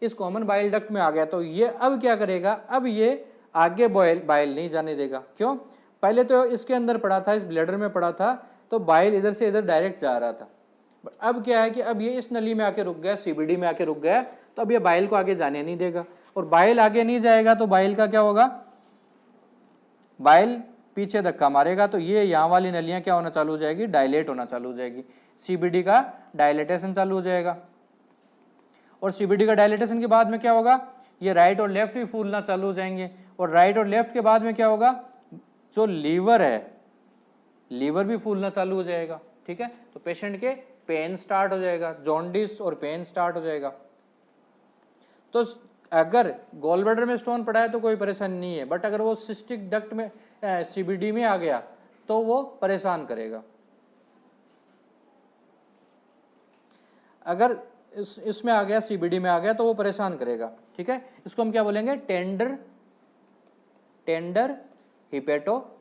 इस कॉमन बाइल डक्ट में आ गया, तो ये अब क्या करेगा, अब ये आगे बाइल नहीं जाने देगा। क्यों, पहले तो इसके अंदर पड़ा था, इस ब्लैडर में पड़ा था, तो बाइल इधर से इधर डायरेक्ट जा रहा था। बट अब क्या है कि अब ये इस नली में आके रुक गया, सीबीडी में आके रुक गया, तो अब ये बाइल को आगे जाने नहीं देगा, और बाइल आगे नहीं जाएगा तो बाइल का क्या होगा, बाइल पीछे धक्का मारेगा, तो ये यहाँ वाली नलियां क्या होना चालू हो जाएगी, डायलेट होना चालू हो जाएगी, सीबीडी का डायलेटेशन चालू हो जाएगा। और सीबीडी का डायलेटेशन के बाद में क्या होगा, ये राइट और लेफ्ट भी फूलना चालू हो जाएंगे, और राइट और लेफ्ट के बाद में क्या होगा, जो लीवर है, लीवर भी फूलना चालू हो जाएगा। ठीक है, तो पेशेंट के पेन स्टार्ट हो जाएगा, जॉन्डिस और पेन स्टार्ट हो जाएगा। तो अगर गॉल ब्लैडर में स्टोन पड़ा है तो कोई परेशानी नहीं है, बट अगर वो सिस्टिक डक्ट में सीबीडी में आ गया तो वो परेशान करेगा। अगर इसमें आ गया, सीबीडी में आ गया, तो वो परेशान करेगा। ठीक है, इसको हम क्या बोलेंगे, टेंडर हिपेटोमेगेली।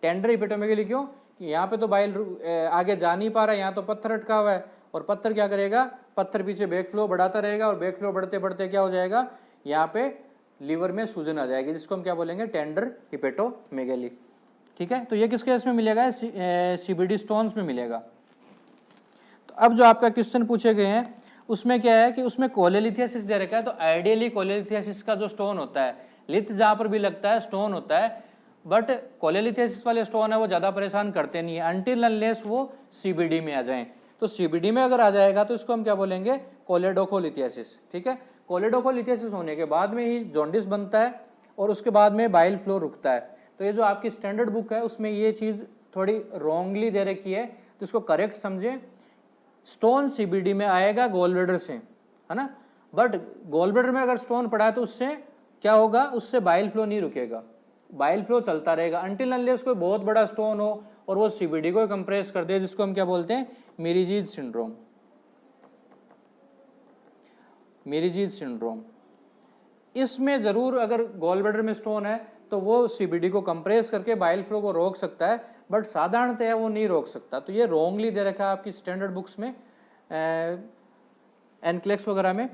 टेंडर हिपेटोमेगेली क्यों, कि यहाँ पे तो बाइल आगे जा नहीं पा रहा है, यहाँ तो पत्थर अटका हुआ है, और पत्थर क्या करेगा, पत्थर पीछे बैक फ्लो बढ़ाता रहेगा, और बैक फ्लो बढ़ते बढ़ते क्या हो जाएगा, यहाँ पे लीवर में सूजन आ जाएगी, जिसको हम क्या बोलेंगे, टेंडर हिपेटोमेगेली। ठीक है, तो ये किसके इसमें मिलेगा, सीबीडी स्टोन्स में मिलेगा। तो अब जो आपका क्वेश्चन पूछे गए हैं उसमें क्या है कि उसमें कोलेलिथियासिस दे रखा है, तो आइडियली कोलेलिथियासिस का जो स्टोन होता है, लिथ जहाँ पर भी लगता है स्टोन होता है, बट कोलेलिथियासिस वाले स्टोन है वो ज़्यादा परेशान करते नहीं है अनटिल अनलेस वो सीबीडी में आ जाएं। तो सीबीडी में अगर आ जाएगा तो इसको हम क्या बोलेंगे, कोलेडोकोलिथियासिस। ठीक है, कोलेडोकोलिथियासिस होने के बाद में ही जॉन्डिस बनता है, और उसके बाद में बाइल फ्लो रुकता है। तो ये जो आपकी स्टैंडर्ड बुक है उसमें ये चीज़ थोड़ी रॉन्गली दे रखी है, तो इसको करेक्ट समझें। स्टोन सीबीडी में आएगा गॉल ब्लैडर से, है ना, बट गॉल ब्लैडर में अगर स्टोन पड़ा है तो उससे क्या होगा, उससे बाइल फ्लो नहीं रुकेगा, बाइल फ्लो चलता रहेगा अनटिल अनलेस कोई बहुत बड़ा स्टोन हो और वो सीबीडी को कंप्रेस कर दे, जिसको हम क्या बोलते हैं, मेरिजीज सिंड्रोम। मेरिजीज सिंड्रोम, इसमें जरूर अगर गॉल ब्लैडर में स्टोन है तो वो सीबीडी को कंप्रेस करके बाइल फ्लो को रोक सकता है, बट साधारणतः वो नहीं रोक सकता। तो ये रॉन्गली दे रखा है आपकी स्टैंडर्ड बुक्स में, एनक्लेक्स वगैरह में,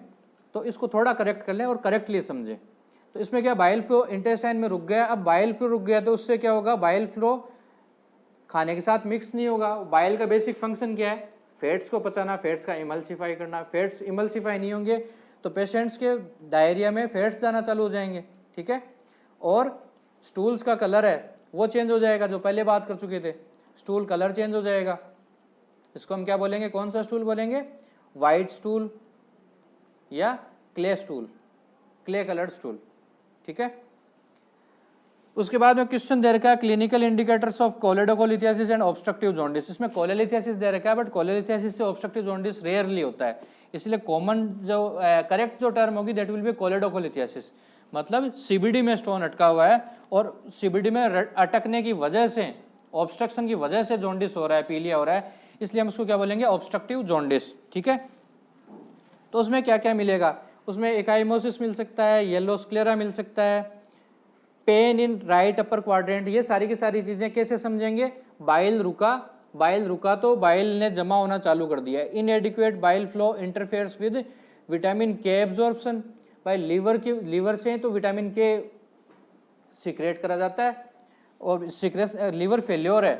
तो इसको थोड़ा करेक्ट कर लें और करेक्टली समझें। तो इसमें क्या, बाइल फ्लो इंटेस्टाइन में रुक गया, अब बाइल फ्लो रुक गया तो उससे क्या होगा, बाइल फ्लो खाने के साथ मिक्स नहीं होगा। बाइल का बेसिक फंक्शन क्या है, फैट्स को पचाना, फैट्स का इमल्सिफाई करना। फैट्स इमल्सिफाई नहीं होंगे तो पेशेंट्स के डायरिया में फैट्स जाना चालू हो जाएंगे। ठीक है, और स्टूल्स का कलर है वो चेंज हो जाएगा, जो पहले बात कर चुके थे, स्टूल कलर चेंज हो जाएगा। इसको हम क्या बोलेंगे, कौन सा स्टूल बोलेंगे, वाइट स्टूल या clay stool, clay coloured stool. ठीक है, उसके बाद में क्वेश्चन दे रखा है clinical indicators of choledocholithiasis and obstructive jaundice. इसमें कोलेलिथियासिस दे रखा है, बट कोलेलिथियासिस से ऑब्स्ट्रक्टिव जॉन्डिस रेयरली होता है, इसलिए कॉमन जो करेक्ट जो टर्म होगी दैट विल बी कोलेडोकोलिथियासिस। मतलब सीबीडी में स्टोन अटका हुआ है और सीबीडी में अटकने की वजह से, ऑब्स्ट्रक्शन की वजह से जॉन्डिस हो रहा है, पीलिया हो रहा है, इसलिए हम उसको क्या बोलेंगे, ऑब्स्ट्रक्टिव जॉन्डिस। ठीक है, तो उसमें क्या क्या मिलेगा, उसमें एकाइमोसिस मिल सकता है, येलो स्क्लेरा मिल सकता है, pain in right upper quadrant. ये सारी की सारी चीजें कैसे समझेंगे, बाइल रुका तो बाइल ने जमा होना चालू कर दिया। इनएडिक्वेट bile flow interferes with vitamin के एब्जॉर्प्शन। भाई लीवर से तो विटामिन के सीक्रेट करा जाता है, और सीक्रेट लीवर फेल्योर है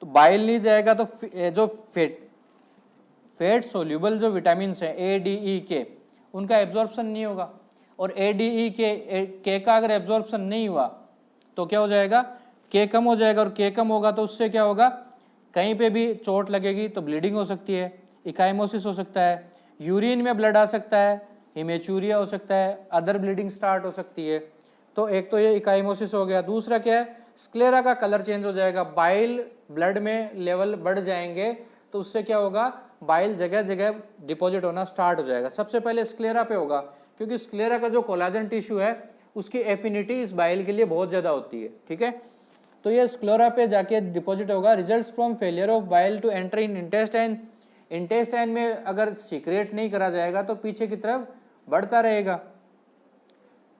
तो बाइल नहीं जाएगा, तो जो फैट सोल्यूबल जो विटामिन है A, D, E, K उनका एब्जॉर्प्शन नहीं होगा। और ADE के का अगर एब्जॉर्प्शन नहीं हुआ तो क्या हो जाएगा, के कम हो जाएगा, और के कम होगा तो उससे क्या होगा, कहीं पे भी चोट लगेगी तो ब्लीडिंग हो सकती है, इकाइमोसिस हो सकता है, यूरिन में ब्लड आ सकता है, हिमेचूरिया हो सकता है, अदर ब्लीडिंग स्टार्ट हो सकती है। तो एक तो ये इकाइमोसिस हो गया। दूसरा क्या है, स्क्लेरा का कलर चेंज हो जाएगा, बाइल ब्लड में लेवल बढ़ जाएंगे तो उससे क्या होगा, बाइल जगह जगह डिपॉजिट होना स्टार्ट हो जाएगा। सबसे पहले स्क्लेरा पे होगा, क्योंकि स्क्लेरा का जो कोलाजन टिश्यू है उसकी एफिनिटी इस बाइल के लिए बहुत ज़्यादा होती है, ठीक है। तो ये स्क्लेरा पे जाके डिपॉजिट होगा। Results from failure of bile to enter in intestine, intestine में अगर सीक्रेट नहीं करा जाएगा तो पीछे की तरफ बढ़ता रहेगा।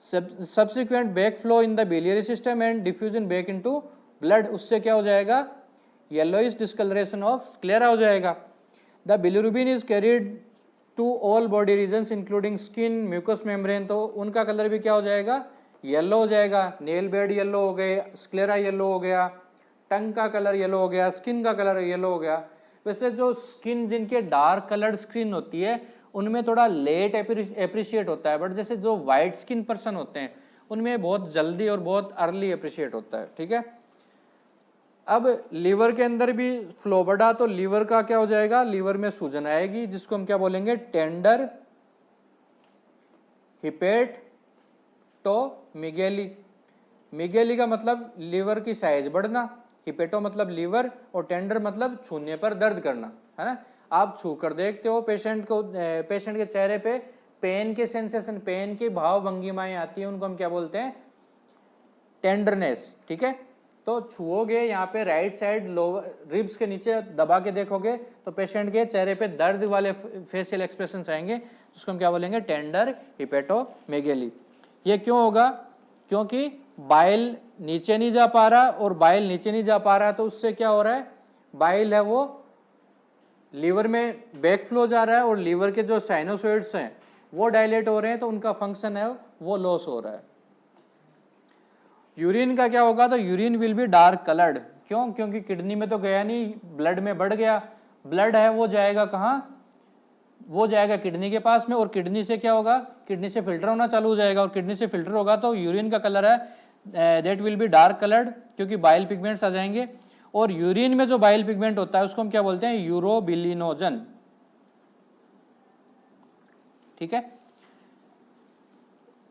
Subsequent back flow in the biliary system and diffusion back into blood, उससे क्या हो जाएगा, येलोइश डिस्कलरेशन ऑफ स्क्लेरा हो जाएगा। The bilirubin is carried to all body regions including skin, mucous membrane, तो उनका कलर भी क्या हो जाएगा, येलो हो जाएगा। नेल बेड येलो हो गए, स्क्लेरा येलो हो गया, टंग का कलर येलो हो गया, स्किन का कलर येलो हो गया। वैसे जो स्किन जिनके डार्क कलर्ड स्किन होती है उनमें थोड़ा लेट एप्रिशिएट होता है, बट जैसे जो वाइट स्किन पर्सन होते हैं उनमें बहुत जल्दी और बहुत अर्ली एप्रिशिएट होता है, ठीक है। अब लीवर के अंदर भी फ्लो बढ़ा तो लीवर का क्या हो जाएगा, लीवर में सूजन आएगी जिसको हम क्या बोलेंगे, टेंडर हिपेटोमेगेली। मेगेली का मतलब लीवर की साइज बढ़ना, हिपेटो मतलब लीवर, और टेंडर मतलब छूने पर दर्द करना, है ना। आप छू कर देखते हो पेशेंट को, पेशेंट के चेहरे पे पेन के सेंसेशन, पेन की भाव भंगिमाएं आती है, उनको हम क्या बोलते हैं, टेंडरनेस, ठीक है। तो छुओगे यहाँ पे राइट साइड लोअर रिब्स के नीचे दबा के देखोगे तो पेशेंट के चेहरे पे दर्द वाले फेशियल एक्सप्रेशन आएंगे, उसको हम क्या बोलेंगे, टेंडर हिपेटोमेगेली। ये क्यों होगा, क्योंकि बाइल नीचे नहीं जा पा रहा, और बाइल नीचे नहीं जा पा रहा तो उससे क्या हो रहा है, बाइल है वो लीवर में बैक फ्लो जा रहा है, और लीवर के जो साइनोसॉइड्स हैं वो डायलेट हो रहे हैं तो उनका फंक्शन है वो लॉस हो रहा है। यूरिन का क्या होगा, तो urine will be dark coloured, क्यों, क्योंकि किडनी में तो गया नहीं, ब्लड में बढ़ गया, ब्लड है वो जाएगा कहाँ, वो जाएगा किडनी के पास में, और किडनी से क्या होगा, किडनी से फिल्टर होना चालू हो जाएगा, और किडनी से फिल्टर होगा तो यूरिन का कलर है that will be dark coloured, क्योंकि बाइल पिगमेंट्स आ जाएंगे। और यूरिन में जो बाइल पिगमेंट होता है उसको हम क्या बोलते हैं, यूरोबिलिनोजन, ठीक है।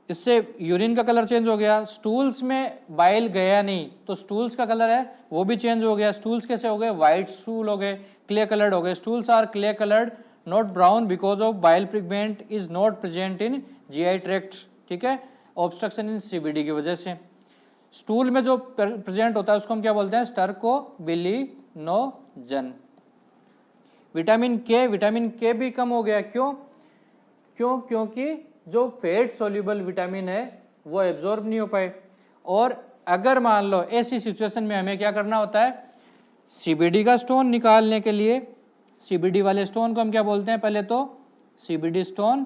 इससे यूरिन का कलर चेंज हो गया। स्टूल्स में बाइल गया नहीं तो स्टूल्स का कलर है वो भी चेंज हो गया। स्टूल्स कैसे हो गए, व्हाइट स्टूल हो गए, क्ले कलर्ड हो गए। Stools are clay coloured not brown because of bile pigment is not present in GI tract, ठीक है, ऑब्स्ट्रक्शन इन सीबीडी की वजह से। स्टूल में जो प्रेजेंट होता है उसको हम क्या बोलते हैं, स्टर्कोबिलिनोजन। विटामिन के भी कम हो गया, क्यों, क्योंकि जो फैट सोल्यूबल विटामिन है वो एब्जॉर्ब नहीं हो पाए। और अगर मान लो ऐसी सिचुएशन में हमें क्या करना होता है, सीबीडी का स्टोन निकालने के लिए, सीबीडी वाले स्टोन को हम क्या बोलते हैं, पहले तो सीबीडी स्टोन,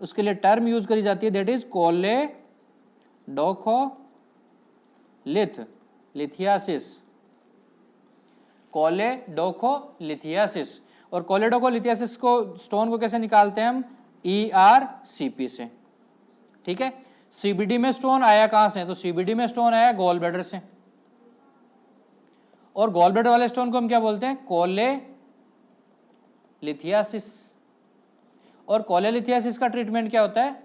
उसके लिए टर्म यूज करी जाती है दैट इज कोलेडोकोलिथियासिस, कोलेडोकोलिथियासिस। और कोलेडोकोलिथियासिस को स्टोन को कैसे निकालते हैं हम, ERCP से, ठीक है। सीबीडी में स्टोन आया कहां से, तो सीबीडी में स्टोन आया गॉल ब्लैडर से, और गॉल ब्लैडर वाले स्टोन को हम क्या बोलते हैं, कोलेलिथियासिस। और कोलेलिथियासिस का ट्रीटमेंट क्या होता है,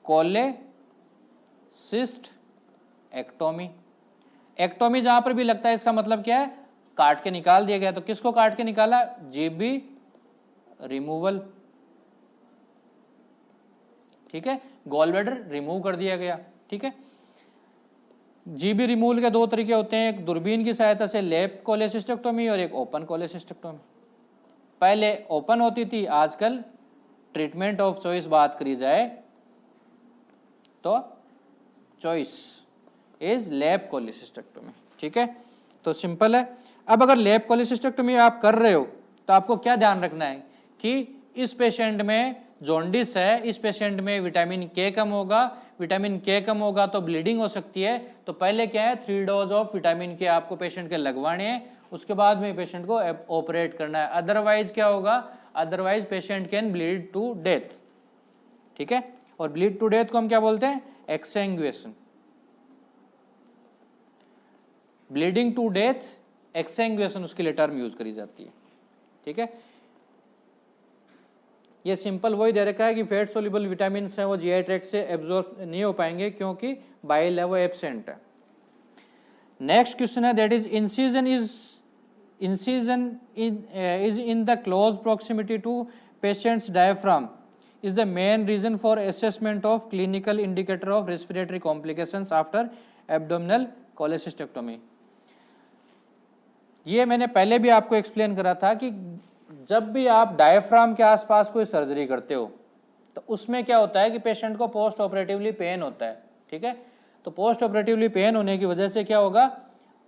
कोलेसिस्टेक्टोमी। एक्टोमी जहां पर भी लगता है इसका मतलब क्या है, काट के निकाल दिया गया। तो किसको काट के निकाला, जीबी रिमूवल, ठीक है, गॉल ब्लैडर रिमूव कर दिया गया, ठीक है। जीबी रिमूवल के दो तरीके होते हैं, एक दूरबीन की सहायता से लैप कोलेसिस्टेक्टोमी और एक ओपन कोलेसिस्टेक्टोमी। पहले ओपन होती थी, आजकल ट्रीटमेंट ऑफ चॉइस बात करी जाए तो चॉइस इज लैप कोलेसिस्टेक्टोमी, ठीक है। तो सिंपल है। अब अगर लैप कोलेसिस्टेक्टोमी आप कर रहे हो तो आपको क्या ध्यान रखना है कि इस पेशेंट में जॉन्डिस है, इस पेशेंट में विटामिन के कम होगा, विटामिन के कम होगा तो ब्लीडिंग हो सकती है। तो पहले क्या है, 3 डोज ऑफ विटामिन के आपको पेशेंट के लगवाने हैं, उसके बाद में पेशेंट को ऑपरेट करना है। अदरवाइज क्या होगा, otherwise patient can bleed to death, ठीक है। और ब्लीड टू डेथ को हम क्या बोलते हैं, एक्सैंग्युएशन। ब्लीडिंग टू डेथ एक्सैंग्युएशन उसके लिए टर्म यूज करी जाती है, ठीक है। ये सिंपल वही दे रखा है कि फैट सोल्यूबल विटामिन है वो जीआई ट्रैक्ट से एब्जॉर्ब नहीं हो पाएंगे क्योंकि बाइल है वो एब्सेंट है। नेक्स्ट क्वेश्चन है that is incision is in the close proximity to patient's diaphragm is the main reason for assessment of clinical indicator of respiratory complications after abdominal cholecystectomy। ये मैंने पहले भी आपको एक्सप्लेन करा था कि जब भी आप डायफ्राम के आसपास कोई सर्जरी करते हो तो उसमें क्या होता है कि पेशेंट को पोस्ट ऑपरेटिवली पेन होता है, ठीक है। तो पोस्ट ऑपरेटिवली पेन होने की वजह से क्या होगा,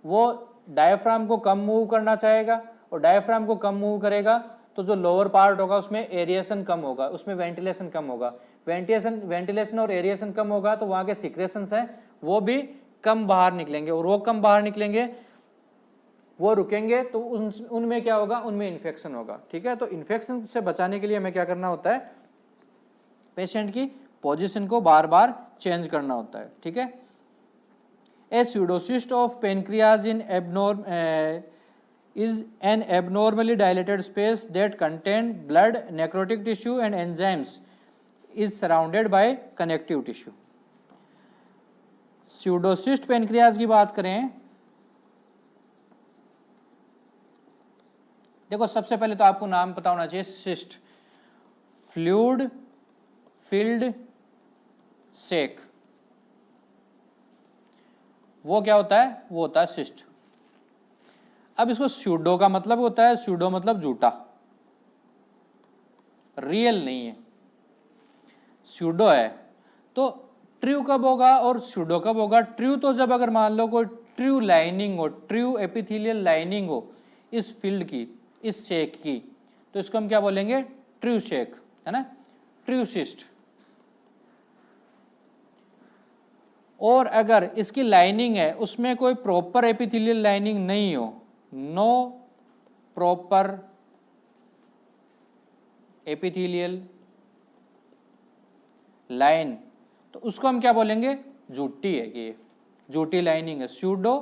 वो डायफ्राम को कम मूव करना चाहेगा, और डायफ्राम को कम मूव करेगा तो जो लोअर पार्ट होगा उसमें एरिएशन कम होगा, उसमें वेंटिलेशन कम होगा। वेंटिलेशन और एरिएशन कम होगा तो वहाँ के सिक्रेशंस हैं वो भी कम बाहर निकलेंगे, और वो कम बाहर निकलेंगे, वो रुकेंगे तो उनमें क्या होगा, उनमें इन्फेक्शन होगा, ठीक है। तो इन्फेक्शन से बचाने के लिए हमें क्या करना होता है, पेशेंट की पोजीशन को बार बार चेंज करना होता है, ठीक है। A pseudocyst of pancreas in is an abnormally dilated space that contain blood, necrotic tissue and enzymes is surrounded by connective tissue। Pseudocyst pancreas की बात करें, देखो सबसे पहले तो आपको नाम पता होना चाहिए सिस्ट, फ्लूइड फिल्ड सेक, वो क्या होता है, वो होता है सिस्ट। अब इसको स्यूडो का मतलब होता है, स्यूडो मतलब झूठा, रियल नहीं है, स्यूडो है। तो ट्रू कब होगा और स्यूडो कब होगा? ट्रू तो जब अगर मान लो कोई ट्रू लाइनिंग हो, ट्रू एपिथेलियल लाइनिंग हो इस फील्ड की, इस शेक की, तो इसको हम क्या बोलेंगे, ट्रू शेक, है ना, ट्रू सिस्ट। और अगर इसकी लाइनिंग है उसमें कोई प्रॉपर एपिथेलियल लाइनिंग नहीं हो, नो प्रॉपर एपिथेलियल लाइन, तो उसको हम क्या बोलेंगे, झूठी है, ये झूठी लाइनिंग है, स्यूडो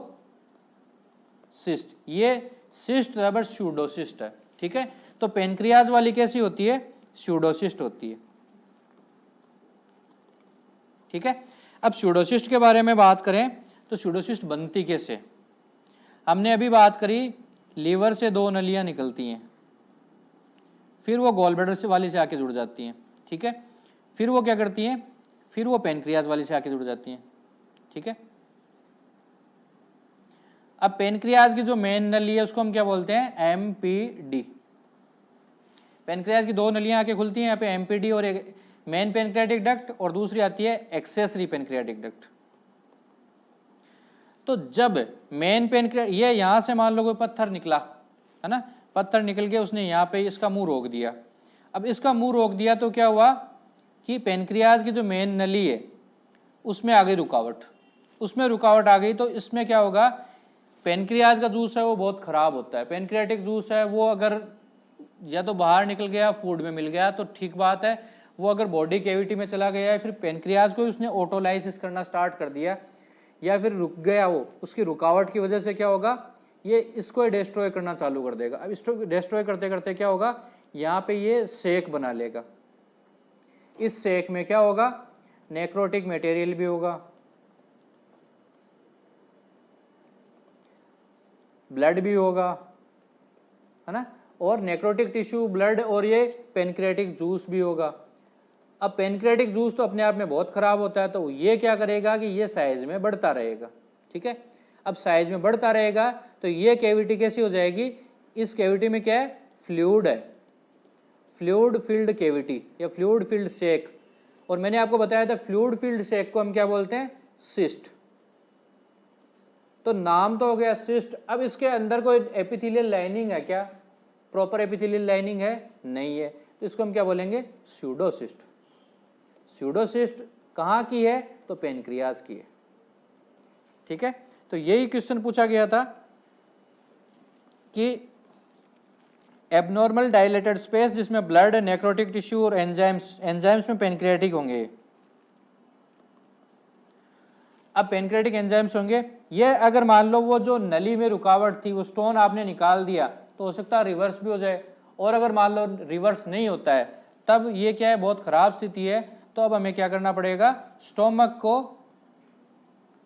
सिस्ट। ये सिस्ट बराबर स्यूडोसिस्ट है, ठीक है। तो पेनक्रियाज वाली कैसी होती है, स्यूडोसिस्ट होती है, ठीक है। अब स्यूडोसिस्ट के बारे में बात करें तो स्यूडोसिस्ट बनती कैसे, हमने अभी बात करी लीवर से दो नलियां निकलती हैं, फिर वो गॉल ब्लैडर से वाली से आके जुड़ जाती हैं, ठीक है। फिर वो क्या करती हैं, फिर वो पेनक्रियाज वाली से आके जुड़ जाती हैं, ठीक है। अब पेनक्रियाज की जो मेन नली है उसको हम क्या बोलते हैं, एमपीडी। पेनक्रियाज की दो नलियां आके खुलती हैं यहाँ पे, एमपीडी, और एक मेन पेनक्रियाटिक डक्ट और दूसरी आती है एक्सेसरी पेनक्रियाटिक डक्ट। तो जब मेन पेनक्रिया, ये यहां से मान लो कोई पत्थर निकला, है ना, पत्थर निकल के उसने यहाँ पे इसका मुंह रोक दिया। अब इसका मुंह रोक दिया तो क्या हुआ कि पेनक्रियाज की जो मेन नली है उसमें आ गई रुकावट, उसमें रुकावट आ गई तो इसमें क्या होगा, पेनक्रियाज का जूस है वो बहुत खराब होता है। पेनक्रियाटिक जूस है वो अगर या तो बाहर निकल गया, फूड में मिल गया तो ठीक बात है, वो अगर बॉडी कैविटी में चला गया है, फिर पेनक्रियाज को उसने ऑटोलाइसिस करना स्टार्ट कर दिया या फिर रुक गया, वो उसकी रुकावट की वजह से क्या होगा, ये इसको डिस्ट्रॉय करना चालू कर देगा। अब इसको डिस्ट्रॉय करते करते क्या होगा, यहाँ पे ये सेक बना लेगा। इस सेक में क्या होगा, नेक्रोटिक मटेरियल भी होगा, ब्लड भी होगा, है ना, और नेक्रोटिक टिश्यू, ब्लड और ये पेनक्रियाटिक जूस भी होगा। अब पेनक्रियाटिक जूस तो अपने आप में बहुत खराब होता है, तो ये क्या करेगा कि ये साइज में बढ़ता रहेगा, ठीक है। अब साइज में बढ़ता रहेगा तो ये कैविटी कैसी हो जाएगी, इस कैविटी में क्या है, फ्लूइड है, फ्लूइड फील्ड कैविटी या फ्लूइड फील्ड सेक। और मैंने आपको बताया था फ्लूइड फील्ड सेक को हम क्या बोलते हैं, सिस्ट। तो नाम तो हो गया सिस्ट। अब इसके अंदर कोई एपिथेलियल लाइनिंग है क्या, प्रॉपर एपिथेलियल लाइनिंग है, नहीं है, तो इसको हम क्या बोलेंगे, स्यूडोसिस्ट। स्यूडोसिस्ट कहाँ की है, तो पेनक्रियाज की है, ठीक है। तो यही क्वेश्चन पूछा गया था कि एबनॉर्मल डायलेटेड स्पेस जिसमें ब्लड, नेक्रोटिक टिश्यू और एंजाइम्स में पेनक्रियाटिक होंगे। अब पेनक्रियाटिक एंजाइम्स होंगे, ये अगर मान लो वो जो नली में रुकावट थी वो स्टोन आपने निकाल दिया तो हो सकता है रिवर्स भी हो जाए, और अगर मान लो रिवर्स नहीं होता है तब ये क्या है, बहुत खराब स्थिति है। तो अब हमें क्या करना पड़ेगा, स्टोमक को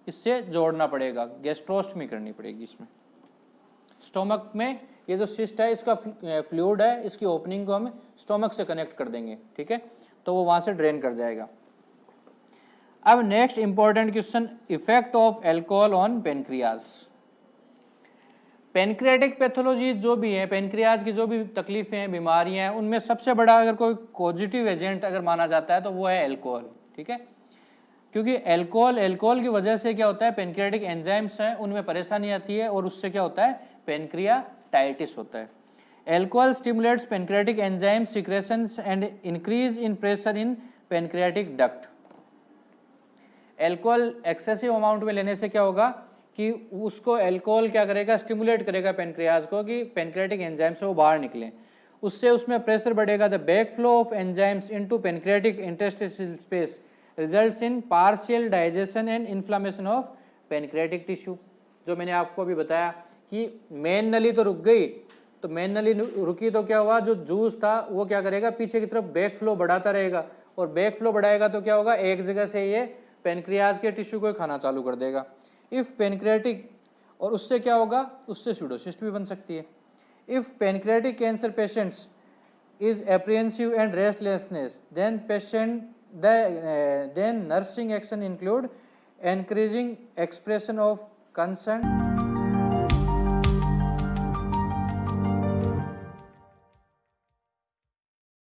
इससे जोड़ना पड़ेगा, गैस्ट्रोस्टमी करनी पड़ेगी। इसमें स्टोमक में ये जो सिस्ट है इसका फ्लूइड है, इसकी ओपनिंग को हम स्टोमक से कनेक्ट कर देंगे, ठीक है, तो वो वहां से ड्रेन कर जाएगा। अब next important question, effect of alcohol on pancreas. Pancreatic pathology जो भी है, पेनक्रियाज की जो भी तकलीफें हैं, बीमारियां हैं, उनमें सबसे बड़ा अगर कोई पॉजिटिव एजेंट अगर माना जाता है तो वो है अल्कोहल, ठीक है, क्योंकि अल्कोहल की वजह से क्या होता है, पेनक्रियाटिक एंजाइम्स हैं उनमें परेशानी आती है और उससे क्या होता है, पेनक्रियाटाइटिस होता है। Alcohol stimulates pancreatic enzyme secretions and increase in pressure in pancreatic duct. Alcohol excessive amount में लेने से क्या होगा कि उसको अल्कोहल क्या करेगा, स्टिमुलेट करेगा पेनक्रियाज को कि पेनक्रियाटिक एंजाइम से वो बाहर निकलें, उससे उसमें प्रेशर बढ़ेगा। The back flow of enzymes into pancreatic interstitial space results in partial digestion and inflammation of pancreatic tissue. जो मैंने आपको अभी बताया कि मेन नली तो रुक गई, तो मेन नली रुकी तो क्या हुआ, जो जूस था वो क्या करेगा, पीछे की तरफ बैक फ्लो बढ़ाता रहेगा, और बैक फ्लो बढ़ाएगा तो क्या होगा, एक जगह से ये पेनक्रियाज के टिश्यू को खाना चालू कर देगा। इफ पेनक्रियाटिक, और उससे क्या होगा, उससे स्यूडोसिस्ट भी बन सकती है। If pancreatic cancer patients is apprehensive and restlessness then nursing action include encouraging expression of concern